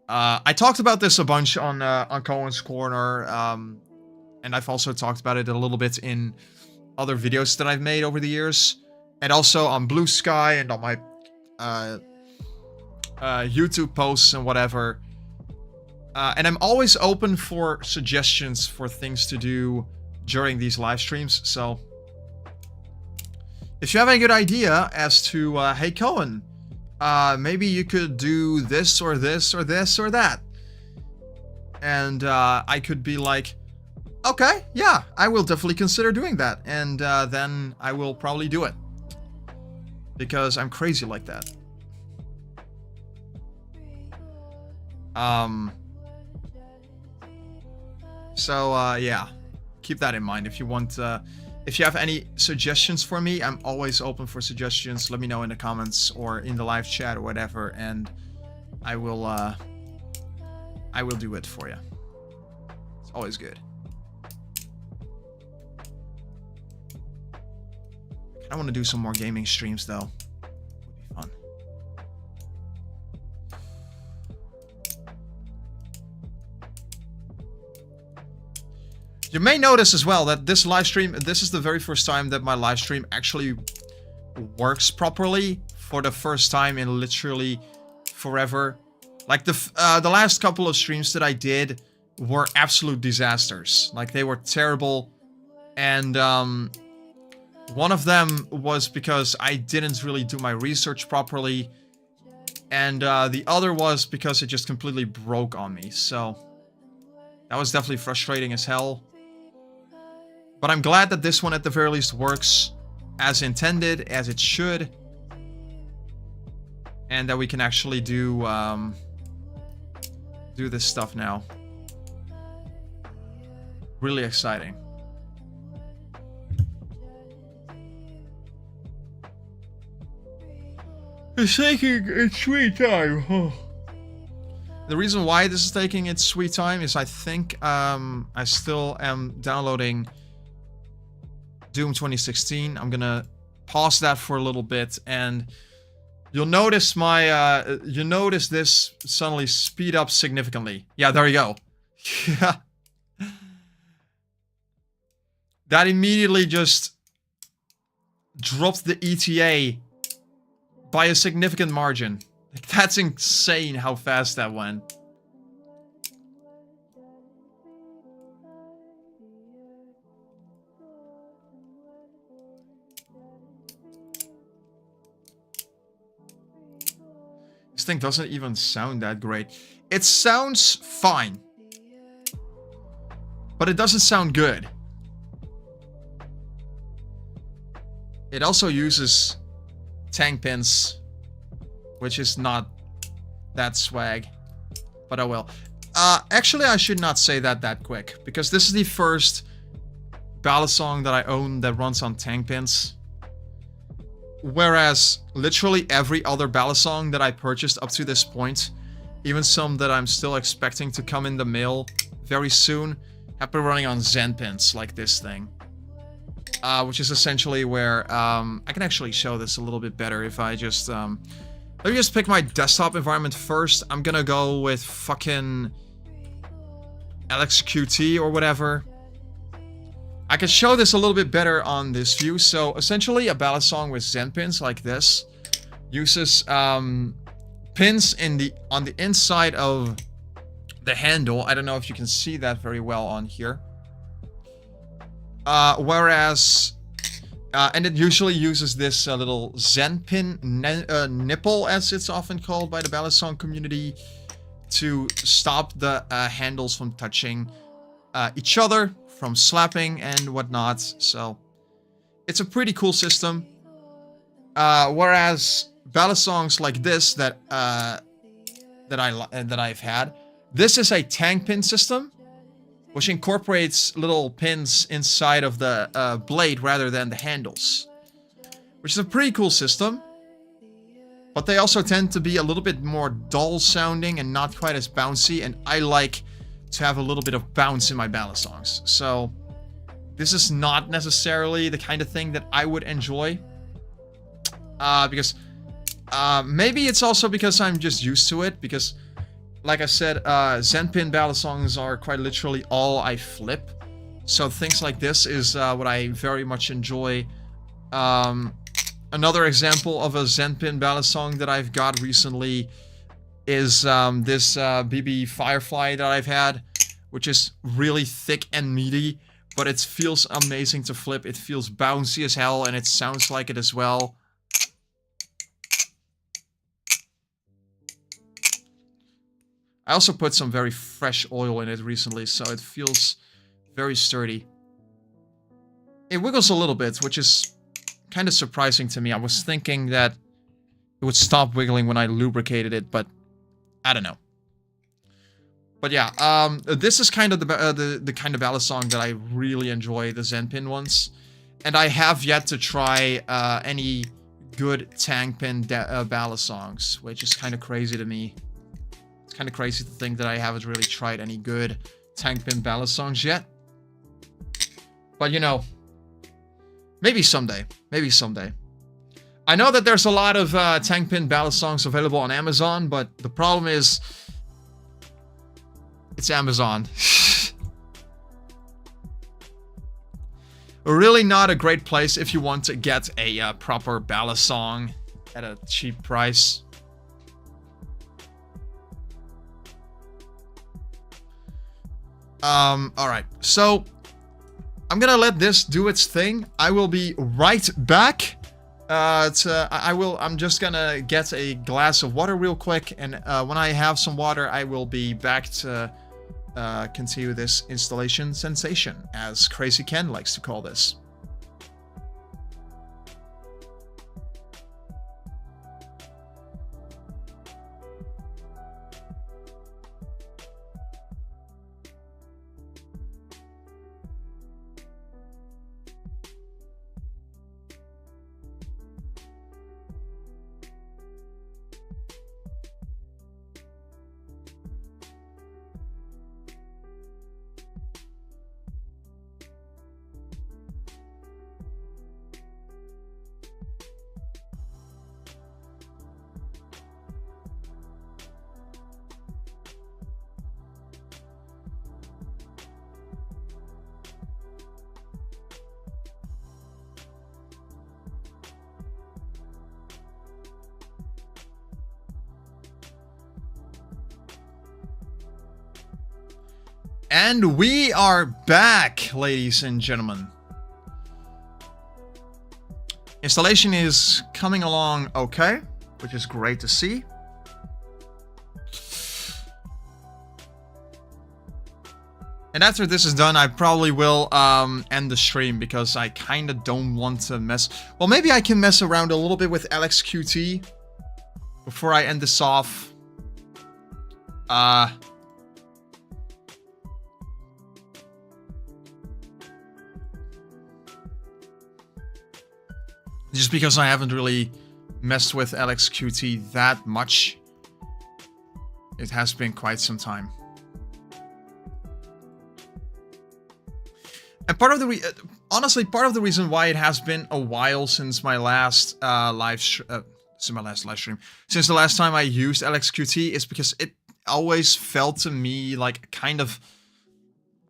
I talked about this a bunch on Koen's Corner, and I've also talked about it a little bit in other videos that I've made over the years, and also on Blue Sky and on my YouTube posts and whatever. And I'm always open for suggestions for things to do during these live streams, so if you have a good idea as to, hey Koen, maybe you could do this or this or this or that, and I could be like, okay, yeah, I will definitely consider doing that, and then I will probably do it, because I'm crazy like that. So yeah, keep that in mind. If you want, if you have any suggestions for me, I'm always open for suggestions. Let me know in the comments or in the live chat or whatever, and I will do it for you. It's always good. I want to do some more gaming streams though. Would be fun. You may notice as well that this live stream, this is the very first time that my live stream actually works properly for the first time in literally forever. Like the last couple of streams that I did were absolute disasters. Like they were terrible, and one of them was because I didn't really do my research properly, and the other was because it just completely broke on me. So that was definitely frustrating as hell. But I'm glad that this one at the very least works as intended, as it should. And that we can actually do this stuff now. Really exciting. It's taking its sweet time. The reason why this is taking its sweet time is I think I still am downloading Doom 2016. I'm gonna pause that for a little bit, and you'll notice you notice this suddenly speed up significantly. Yeah, there you go. Yeah. That immediately just dropped the ETA by a significant margin. Like, that's insane how fast that went. This thing doesn't even sound that great. It sounds fine, but it doesn't sound good. It also uses tank pins, which is not that swag, but oh well. Actually, I should not say that quick, because this is the first ballad song that I own that runs on tank pins. Whereas literally every other ballad song that I purchased up to this point, even some that I'm still expecting to come in the mail very soon, have been running on Zen pins, like this thing. Which is essentially where, I can actually show this a little bit better if I just, let me just pick my desktop environment first. I'm gonna go with fucking LXQT or whatever. I can show this a little bit better on this view. So essentially a ballad song with Zen pins like this uses pins on the inside of the handle. I don't know if you can see that very well on here. Whereas and it usually uses this little Zen pin nipple, as it's often called by the ballad song community, to stop the handles from touching each other, from slapping and whatnot. So it's a pretty cool system. Whereas ballad songs like this that I've had, this is a tank pin system, which incorporates little pins inside of the blade rather than the handles, which is a pretty cool system. But they also tend to be a little bit more dull sounding and not quite as bouncy, and I like to have a little bit of bounce in my ballad songs. So this is not necessarily the kind of thing that I would enjoy, because maybe it's also because I'm just used to it, because like I said, Zen pin ballad songs are quite literally all I flip. So things like this is what I very much enjoy. Another example of a Zen pin ballad song that I've got recently is this BB Firefly that I've had, which is really thick and meaty, but it feels amazing to flip. It feels bouncy as hell, and it sounds like it as well. I also put some very fresh oil in it recently, so it feels very sturdy. It wiggles a little bit, which is kind of surprising to me. I was thinking that it would stop wiggling when I lubricated it, but I don't know. But yeah, this is kind of the kind of ballad song that I really enjoy, the Zen pin ones. And I have yet to try any good tank pin ballad songs, which is kind of crazy to me. It's kind of crazy to think that I haven't really tried any good tank pin ballad songs yet. But you know, maybe someday. Maybe someday. I know that there's a lot of tank pin ballad songs available on Amazon, but the problem is, it's Amazon. Really not a great place if you want to get a proper ballad song at a cheap price. Alright, so I'm gonna let this do its thing. I will be right back. I'm just gonna get a glass of water real quick, and when I have some water, I will be back to continue this installation sensation, as Crazy Ken likes to call this. And we are back, ladies and gentlemen. Installation is coming along okay, which is great to see. And after this is done, I probably will end the stream because I kind of don't want to mess... Well, maybe I can mess around a little bit with LXQT before I end this off. Just because I haven't really messed with LXQT that much. It has been quite some time. And part of the honestly, part of the reason why it has been a while since my last since the last time I used LXQT is because it always felt to me like kind of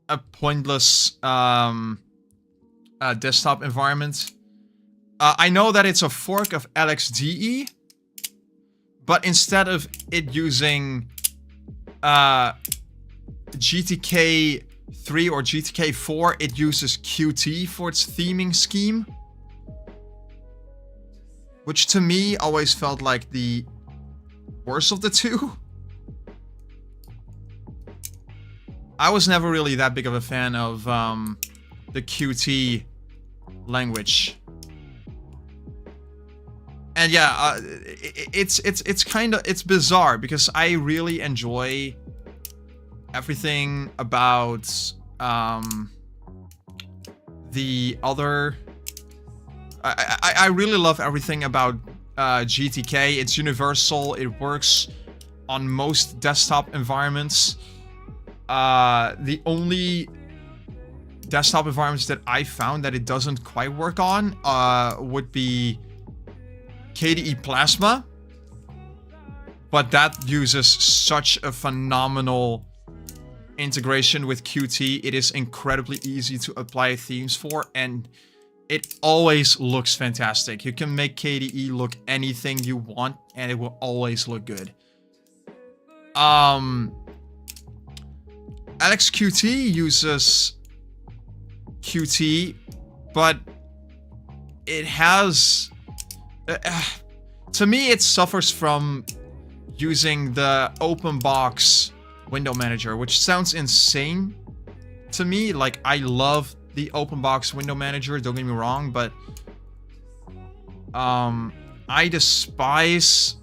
a pointless desktop environment. I know that it's a fork of LXDE, but instead of it using GTK 3 or GTK 4, it uses Qt for its theming scheme, which to me always felt like the worst of the two. I was never really that big of a fan of the Qt language. And yeah, it's bizarre because I really enjoy everything about the other. I really love everything about GTK. It's universal. It works on most desktop environments. The only desktop environments that I found that it doesn't quite work on would be KDE Plasma, but that uses such a phenomenal integration with Qt. It is incredibly easy to apply themes for, and it always looks fantastic. You can make KDE look anything you want, and it will always look good. LXQT uses Qt, but it has... to me, it suffers from using the OpenBox window manager, which sounds insane to me. Like, I love the OpenBox window manager, don't get me wrong, but I despise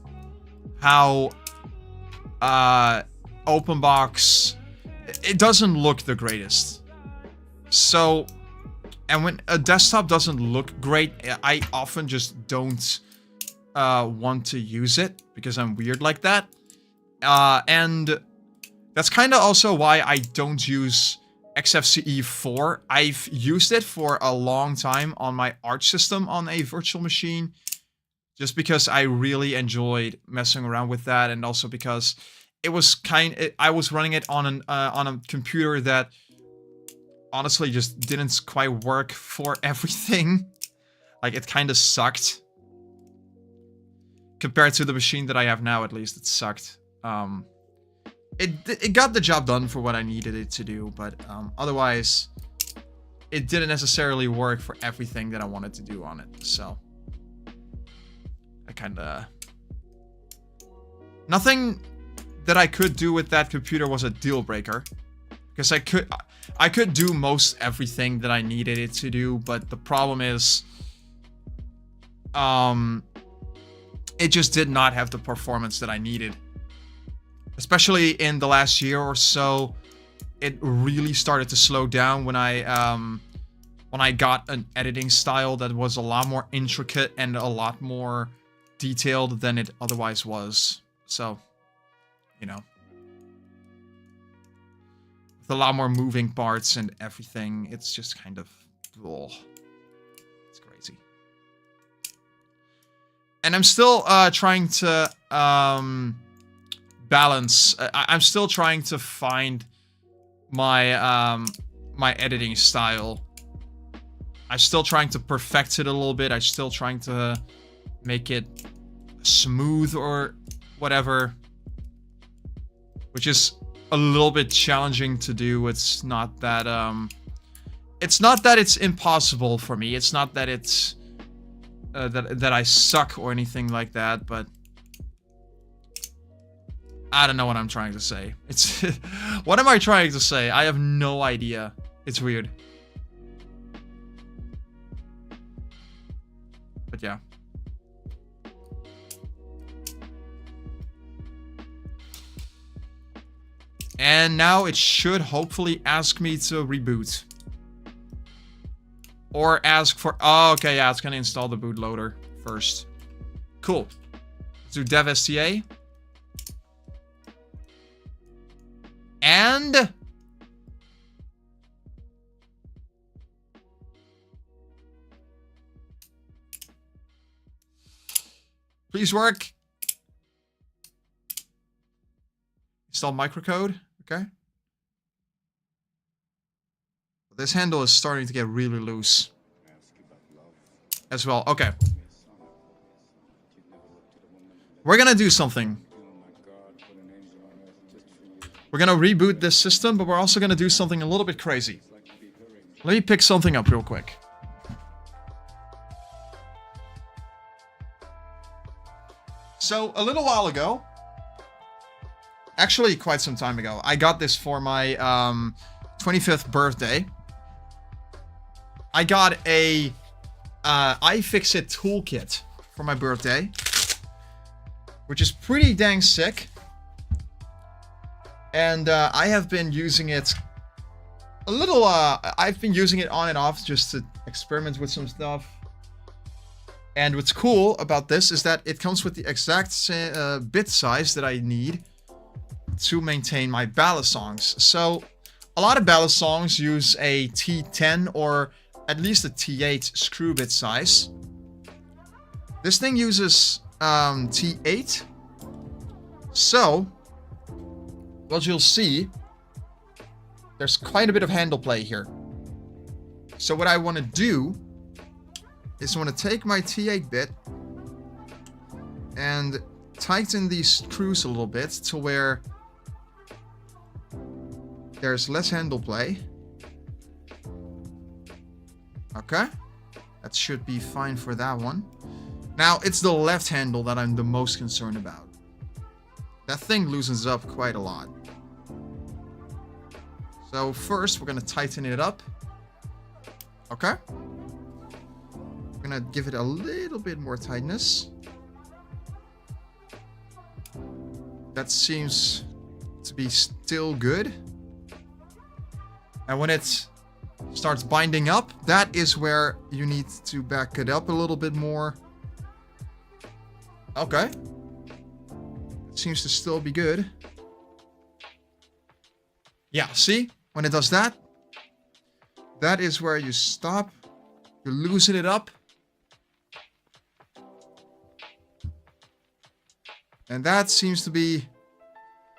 how OpenBox, it doesn't look the greatest. So, and when a desktop doesn't look great, I often just don't want to use it because I'm weird like that. And that's kind of also why I don't use XFCE 4. I've used it for a long time on my Arch system on a virtual machine, just because I really enjoyed messing around with that, and also because it was I was running it on a computer that honestly just didn't quite work for everything. Like, it kind of sucked. Compared to the machine that I have now, at least, it sucked. It got the job done for what I needed it to do, but otherwise, it didn't necessarily work for everything that I wanted to do on it, so... I kinda... Nothing that I could do with that computer was a deal breaker. Because I could do most everything that I needed it to do, but the problem is... it just did not have the performance that I needed. Especially in the last year or so, it really started to slow down when I got an editing style that was a lot more intricate and a lot more detailed than it otherwise was. So, you know, with a lot more moving parts and everything, it's just kind of, ugh, it's crazy. And I'm still trying to balance. I'm still trying to find my my editing style. I'm still trying to perfect it a little bit. I'm still trying to make it smooth or whatever, which is a little bit challenging to do. It's not that it's impossible for me. It's not that it's that I suck or anything like that, but I don't know what I'm trying to say. It's what am I trying to say? I have no idea. It's weird. But yeah. And now it should hopefully ask me to reboot. Or ask for... Oh, okay, yeah, it's gonna install the bootloader first. Cool. Let's do dev sta. And... please work. Install microcode. Okay. This handle is starting to get really loose. As well. Okay. We're gonna do something. We're gonna reboot this system, but we're also gonna do something a little bit crazy. Let me pick something up real quick. So, a little while ago, actually quite some time ago, I got this for my 25th birthday. I got a iFixit toolkit for my birthday, which is pretty dang sick. And I have been using it a little, I've been using it on and off just to experiment with some stuff. And what's cool about this is that it comes with the exact bit size that I need to maintain my ballad songs. So a lot of ballad songs use a T10 or at least a T8 screw bit size. This thing uses T8. So what you'll see, there's quite a bit of handle play here. So what I want to do is I want to take my T8 bit and tighten these screws a little bit to where there's less handle play. Okay, that should be fine for that one. Now it's the left handle that I'm the most concerned about. That thing loosens up quite a lot. So first we're gonna tighten it up. Okay. We're gonna give it a little bit more tightness. That seems to be still good. And when it starts binding up, that is where you need to back it up a little bit more. Okay. It seems to still be good. Yeah, see? When it does that, that is where you stop. You loosen it up. And that seems to be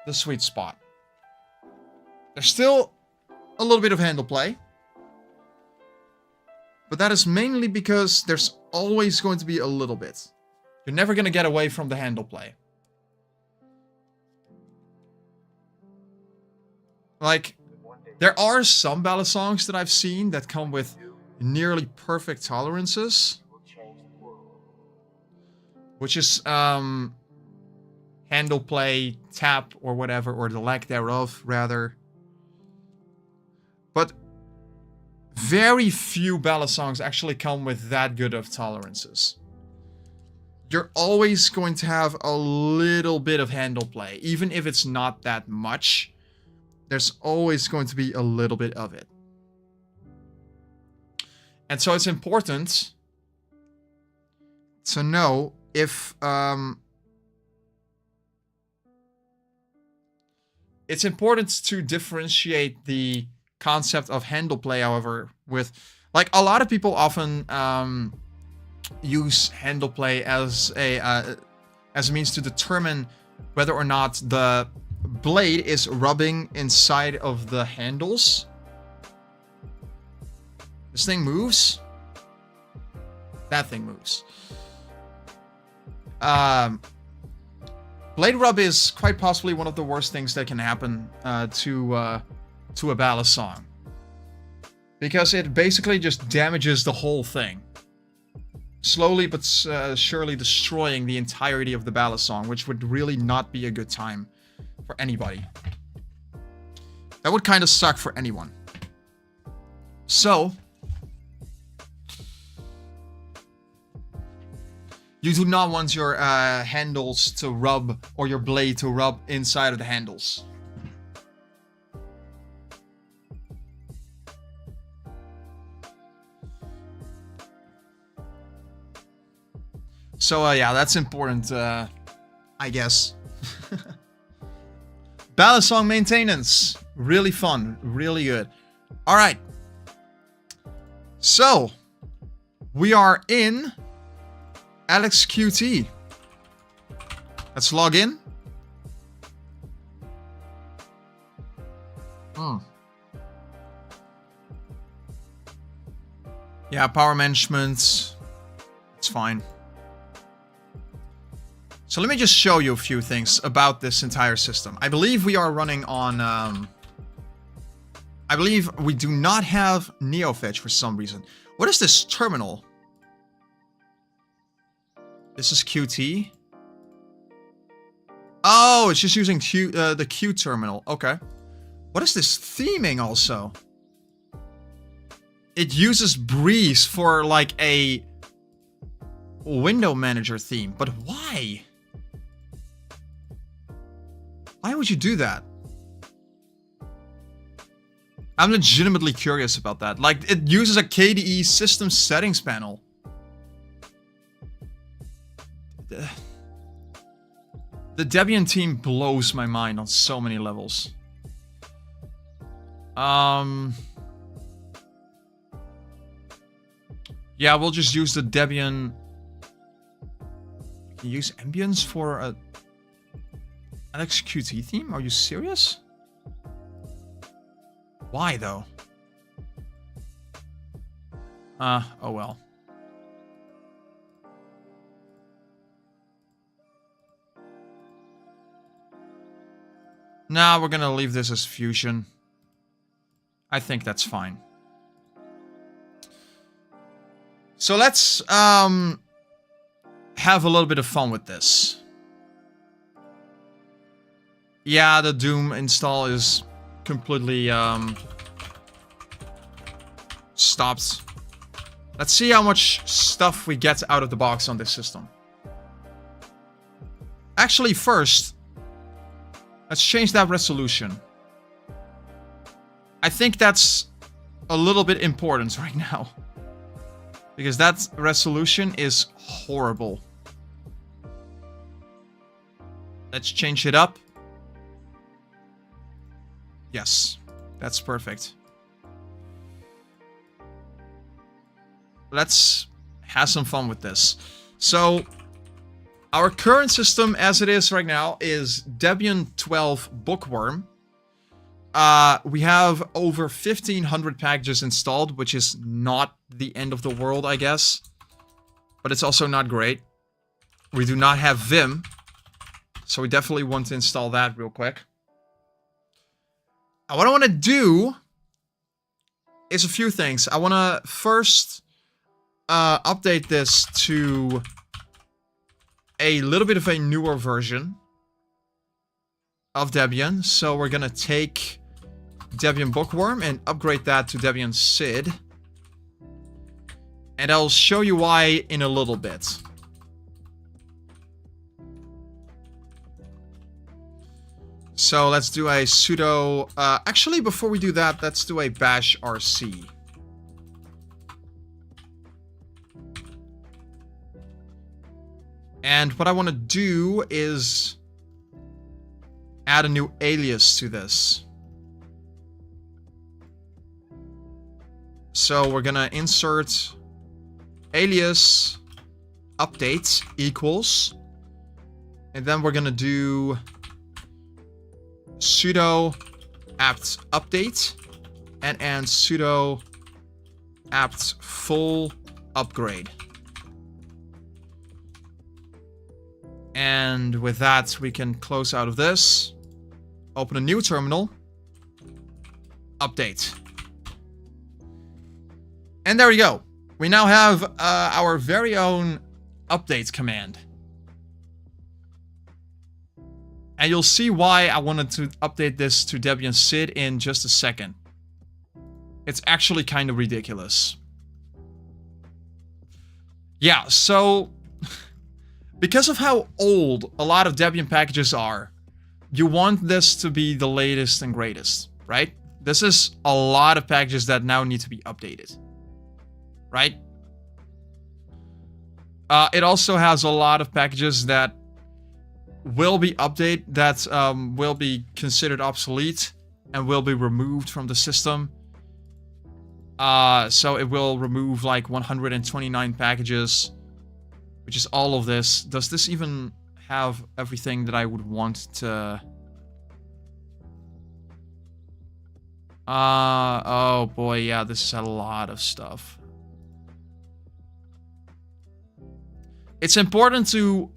the sweet spot. There's still a little bit of handle play. But that is mainly because there's always going to be a little bit. You're never going to get away from the handle play. Like, there are some ballad songs that I've seen that come with nearly perfect tolerances. Which is, handle play, tap, or whatever, or the lack thereof, rather. But very few ballad songs actually come with that good of tolerances. You're always going to have a little bit of handle play, even if it's not that much. There's always going to be a little bit of it. And so it's important to know if... it's important to differentiate the concept of handle play, however, with... like, a lot of people often use handle play as a means to determine whether or not the blade is rubbing inside of the handles. This thing moves. That thing moves. Blade rub is quite possibly one of the worst things that can happen to a ballast song. Because it basically just damages the whole thing. Slowly but surely destroying the entirety of the ballast song, which would really not be a good time for anybody. That would kind of suck for anyone. So, you do not want your handles to rub, or your blade to rub inside of the handles. So, yeah, that's important, I guess. Ballast song maintenance. Really fun. Really good. Alright. So, we are in AlexQT. Let's log in. Yeah, power management. It's fine. So let me just show you a few things about this entire system. I believe we are running on... I believe we do not have NeoFetch for some reason. What is this terminal? This is QT. Oh, it's just using the Q terminal. Okay. What is this theming also? It uses Breeze for like a window manager theme. But why? Why would you do that? I'm legitimately curious about that. Like, it uses a KDE system settings panel. The Debian team blows my mind on so many levels. Yeah, we'll just use the Debian... Can you use ambience for a AlexQT theme? Are you serious? Why, though? Oh well. Nah, we're gonna leave this as Fusion. I think that's fine. So let's, have a little bit of fun with this. Yeah, the Doom install is completely, stopped. Let's see how much stuff we get out of the box on this system. Actually, first, let's change that resolution. I think that's a little bit important right now. Because that resolution is horrible. Let's change it up. Yes, that's perfect. Let's have some fun with this. So, our current system as it is right now is Debian 12 Bookworm. We have over 1,500 packages installed, which is not the end of the world, I guess. But it's also not great. We do not have Vim, so we definitely want to install that real quick. And what I want to do is a few things. I want to first update this to a little bit of a newer version of Debian. So we're going to take Debian Bookworm and upgrade that to Debian SID. And I'll show you why in a little bit. So let's do a sudo... actually, before we do that, let's do a bash rc. And what I want to do is add a new alias to this. So we're gonna insert alias update equals, and then we're gonna do sudo apt update and sudo apt full upgrade. And with that, we can close out of this. Open a new terminal. Update. And there we go. We now have our very own update command. And you'll see why I wanted to update this to Debian SID in just a second. It's actually kind of ridiculous. Yeah, so because of how old a lot of Debian packages are, you want this to be the latest and greatest, right? This is a lot of packages that now need to be updated, right? It also has a lot of packages that will be updated, that will be considered obsolete and will be removed from the system. So it will remove like 129 packages, which is all of this. Does this even have everything that I would want to... oh boy, yeah, this is a lot of stuff. It's important to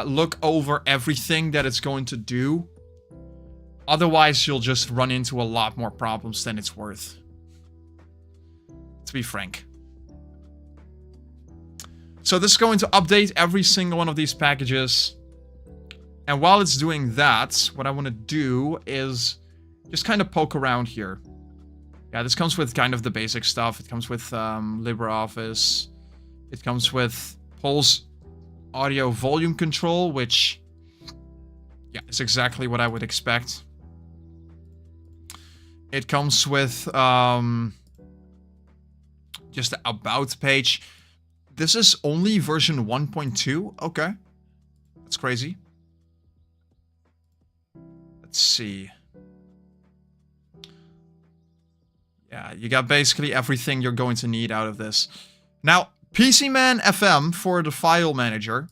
look over everything that it's going to do. Otherwise, you'll just run into a lot more problems than it's worth. To be frank. So this is going to update every single one of these packages. And while it's doing that, what I want to do is just kind of poke around here. Yeah, this comes with kind of the basic stuff. It comes with LibreOffice. It comes with Pulse audio volume control, which, yeah, is exactly what I would expect. It comes with just the about page. This is only version 1.2. Okay, that's crazy. Let's see. Yeah, you got basically everything you're going to need out of this. Now, PCman FM for the file manager,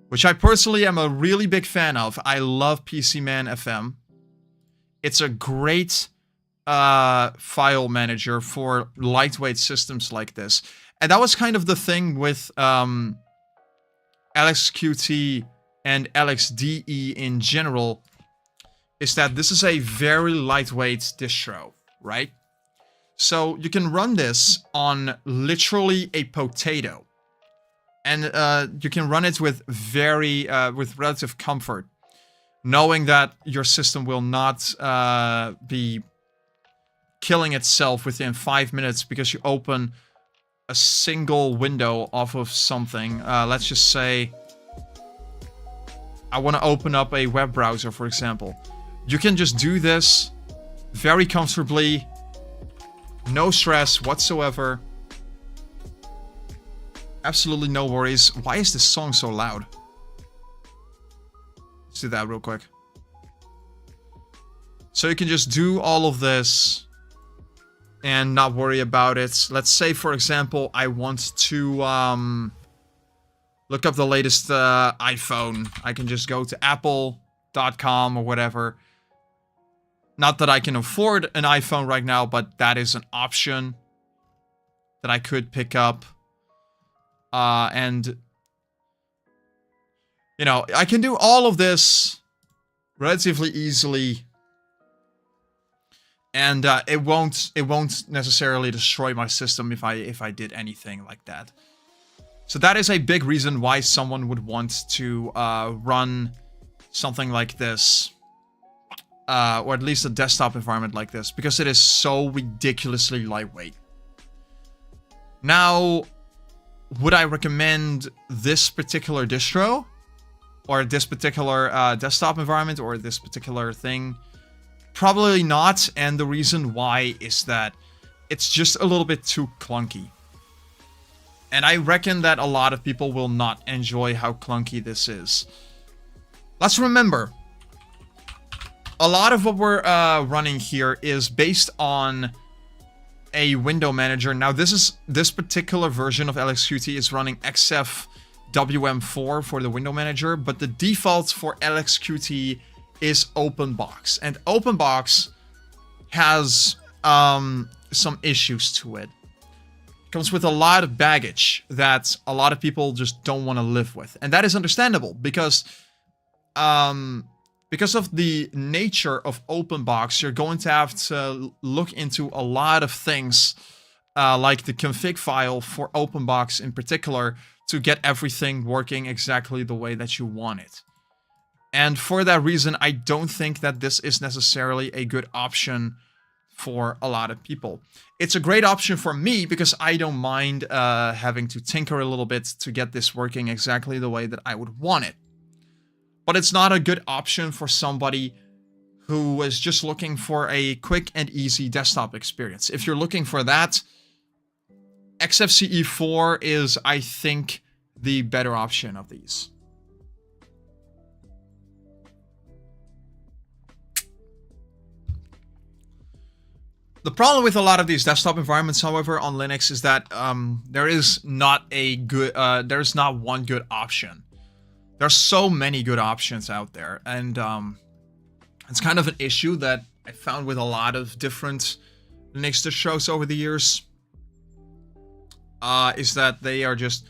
which I personally am a really big fan of. I love PCman FM. It's a great file manager for lightweight systems like this. And that was kind of the thing with LXQT and LXDE in general, is that this is a very lightweight distro, right? So you can run this on literally a potato. And you can run it with with relative comfort, knowing that your system will not be killing itself within 5 minutes because you open a single window off of something. Let's just say I want to open up a web browser, for example. You can just do this very comfortably. No stress whatsoever. Absolutely no worries. Why is this song so loud? Let's do that real quick. So you can just do all of this and not worry about it. Let's say, for example, I want to look up the latest iPhone. I can just go to apple.com or whatever. Not that I can afford an iPhone right now, but that is an option that I could pick up. And, you know, I can do all of this relatively easily. And it won't necessarily destroy my system if I did anything like that. So that is a big reason why someone would want to run something like this. Or at least a desktop environment like this, because it is so ridiculously lightweight. Now, would I recommend this particular distro? Or this particular desktop environment? Or this particular thing? Probably not, and the reason why is that it's just a little bit too clunky. And I reckon that a lot of people will not enjoy how clunky this is. Let's remember, a lot of what we're running here is based on a window manager. Now, this particular version of LXQT is running XFWM4 for the window manager, but the default for LXQT is OpenBox. And OpenBox has some issues to it. comes with a lot of baggage that a lot of people just don't want to live with. And that is understandable because of the nature of OpenBox, you're going to have to look into a lot of things like the config file for OpenBox in particular to get everything working exactly the way that you want it. And for that reason, I don't think that this is necessarily a good option for a lot of people. It's a great option for me because I don't mind having to tinker a little bit to get this working exactly the way that I would want it. But it's not a good option for somebody who is just looking for a quick and easy desktop experience. If you're looking for that, XFCE 4 is, I think, the better option of these. The problem with a lot of these desktop environments, however, on Linux is that there is not one good option. There's so many good options out there, and it's kind of an issue that I found with a lot of different Linux distros over the years. Is that they are just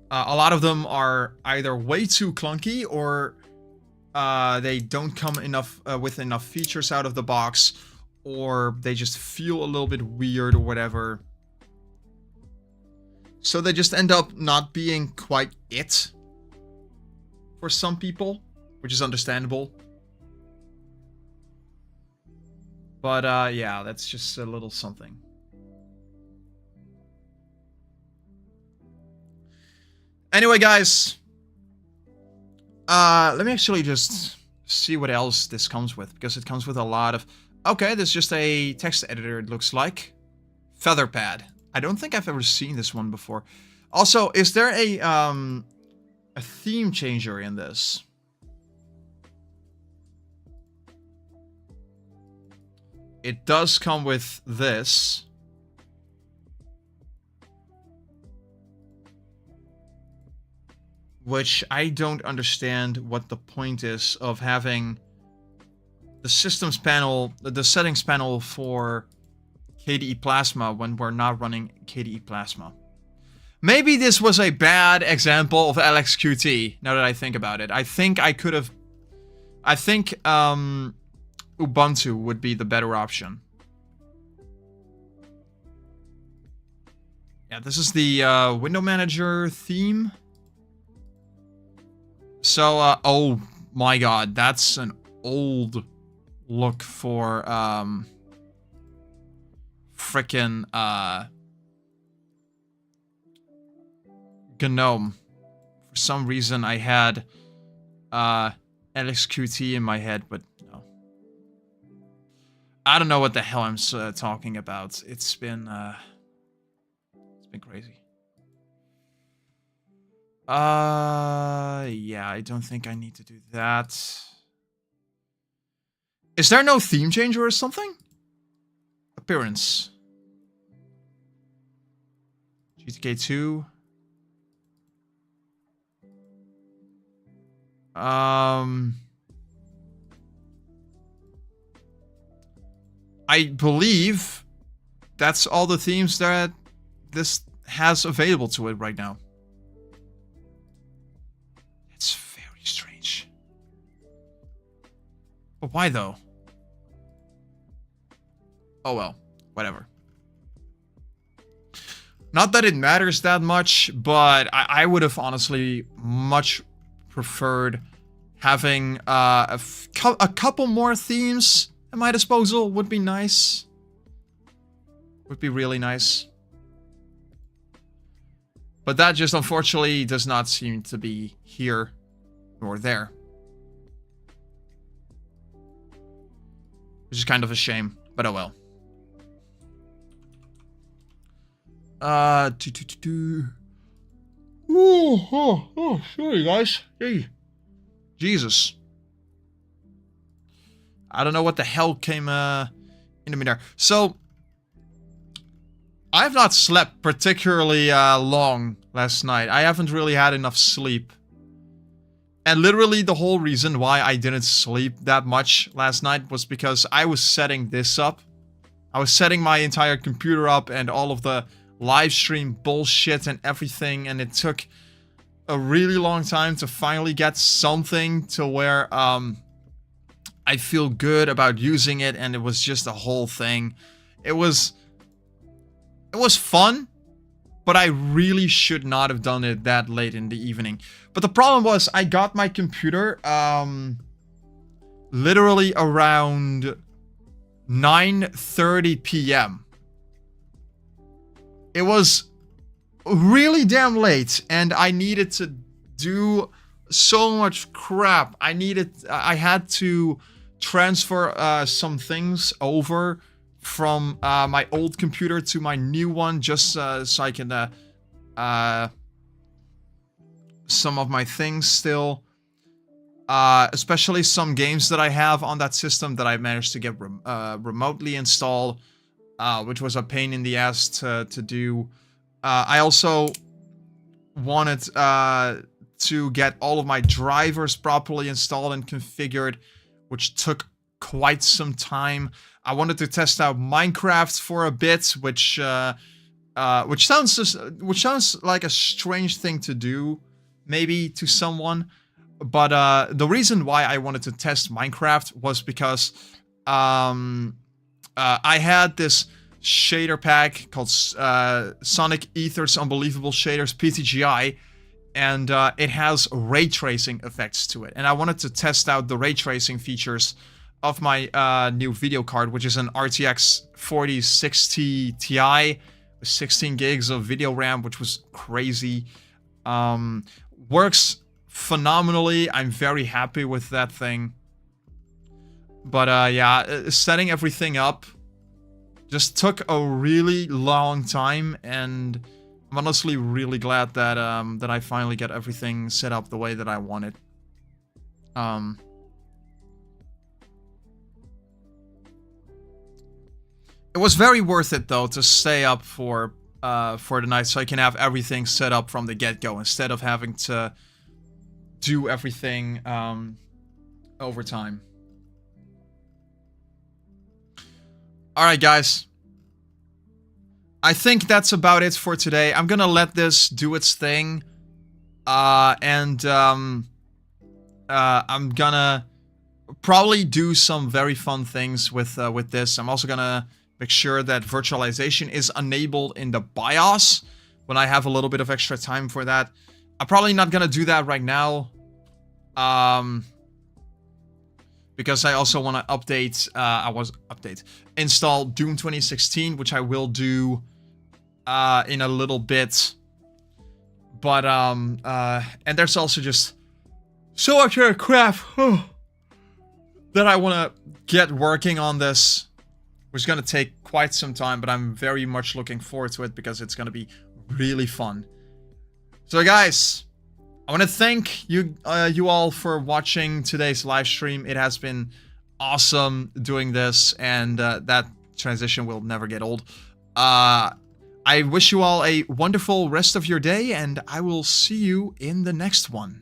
a lot of them are either way too clunky or they don't come with enough features out of the box, or they just feel a little bit weird or whatever. So they just end up not being quite it for some people, which is understandable. But yeah, that's just a little something. Anyway, guys, let me actually just see what else this comes with, because it comes with a lot of... Okay, this is just a text editor, it looks like. Featherpad. I don't think I've ever seen this one before. Also, is there a theme changer in this? It does come with this. Which I don't understand what the point is of having the systems panel, the settings panel for KDE Plasma when we're not running KDE Plasma. Maybe this was a bad example of LXQT, now that I think about it. I think I could have... I think Ubuntu would be the better option. Yeah, this is the window manager theme. So, oh my god, that's an old look for, frickin', GNOME. For some reason, I had, LXQT in my head, but no. I don't know what the hell I'm talking about. It's been crazy. Yeah, I don't think I need to do that. Is there no theme changer or something? Appearance. GTK 2. I believe that's all the themes that this has available to it right now. It's very strange. But why though? Oh well, whatever. Not that it matters that much, but I would have honestly much preferred having a couple more themes at my disposal. Would be nice. Would be really nice. But that just unfortunately does not seem to be here nor there. Which is kind of a shame, but oh well. Sorry guys. Hey. Jesus. I don't know what the hell came into me there. So, I've not slept particularly long last night. I haven't really had enough sleep. And literally the whole reason why I didn't sleep that much last night was because I was setting this up. I was setting my entire computer up and all of the live stream bullshit and everything, and it took a really long time to finally get something to where I feel good about using it, and it was just a whole thing. It was fun, but I really should not have done it that late in the evening. But the problem was I got my computer literally around 9:30 p.m. It was really damn late, and I needed to do so much crap. I had to transfer some things over from my old computer to my new one, just so I can some of my things still, especially some games that I have on that system that I managed to get remotely installed, which was a pain in the ass to do. I also wanted to get all of my drivers properly installed and configured, which took quite some time. I wanted to test out Minecraft for a bit, which sounds like a strange thing to do, maybe to someone. But the reason why I wanted to test Minecraft was because I had this shader pack called Sonic Ether's Unbelievable Shaders PTGI, and it has ray tracing effects to it. And I wanted to test out the ray tracing features of my new video card, which is an RTX 4060 Ti with 16 gigs of video RAM, which was crazy. Works phenomenally. I'm very happy with that thing. But yeah, setting everything up just took a really long time, and I'm honestly really glad that that I finally got everything set up the way that I wanted. It was very worth it though to stay up for the night so I can have everything set up from the get-go instead of having to do everything over time. Alright guys, I think that's about it for today. I'm gonna let this do its thing, and I'm gonna probably do some very fun things with this. I'm also gonna make sure that virtualization is enabled in the BIOS when I have a little bit of extra time for that. I'm probably not gonna do that right now, because I also want to install Doom 2016, which I will do in a little bit. But and there's also just so much other crap that I want to get working on this, which is gonna take quite some time, but I'm very much looking forward to it because it's gonna be really fun. So guys, I want to thank you all for watching today's live stream. It has been awesome doing this, and that transition will never get old. I wish you all a wonderful rest of your day, and I will see you in the next one.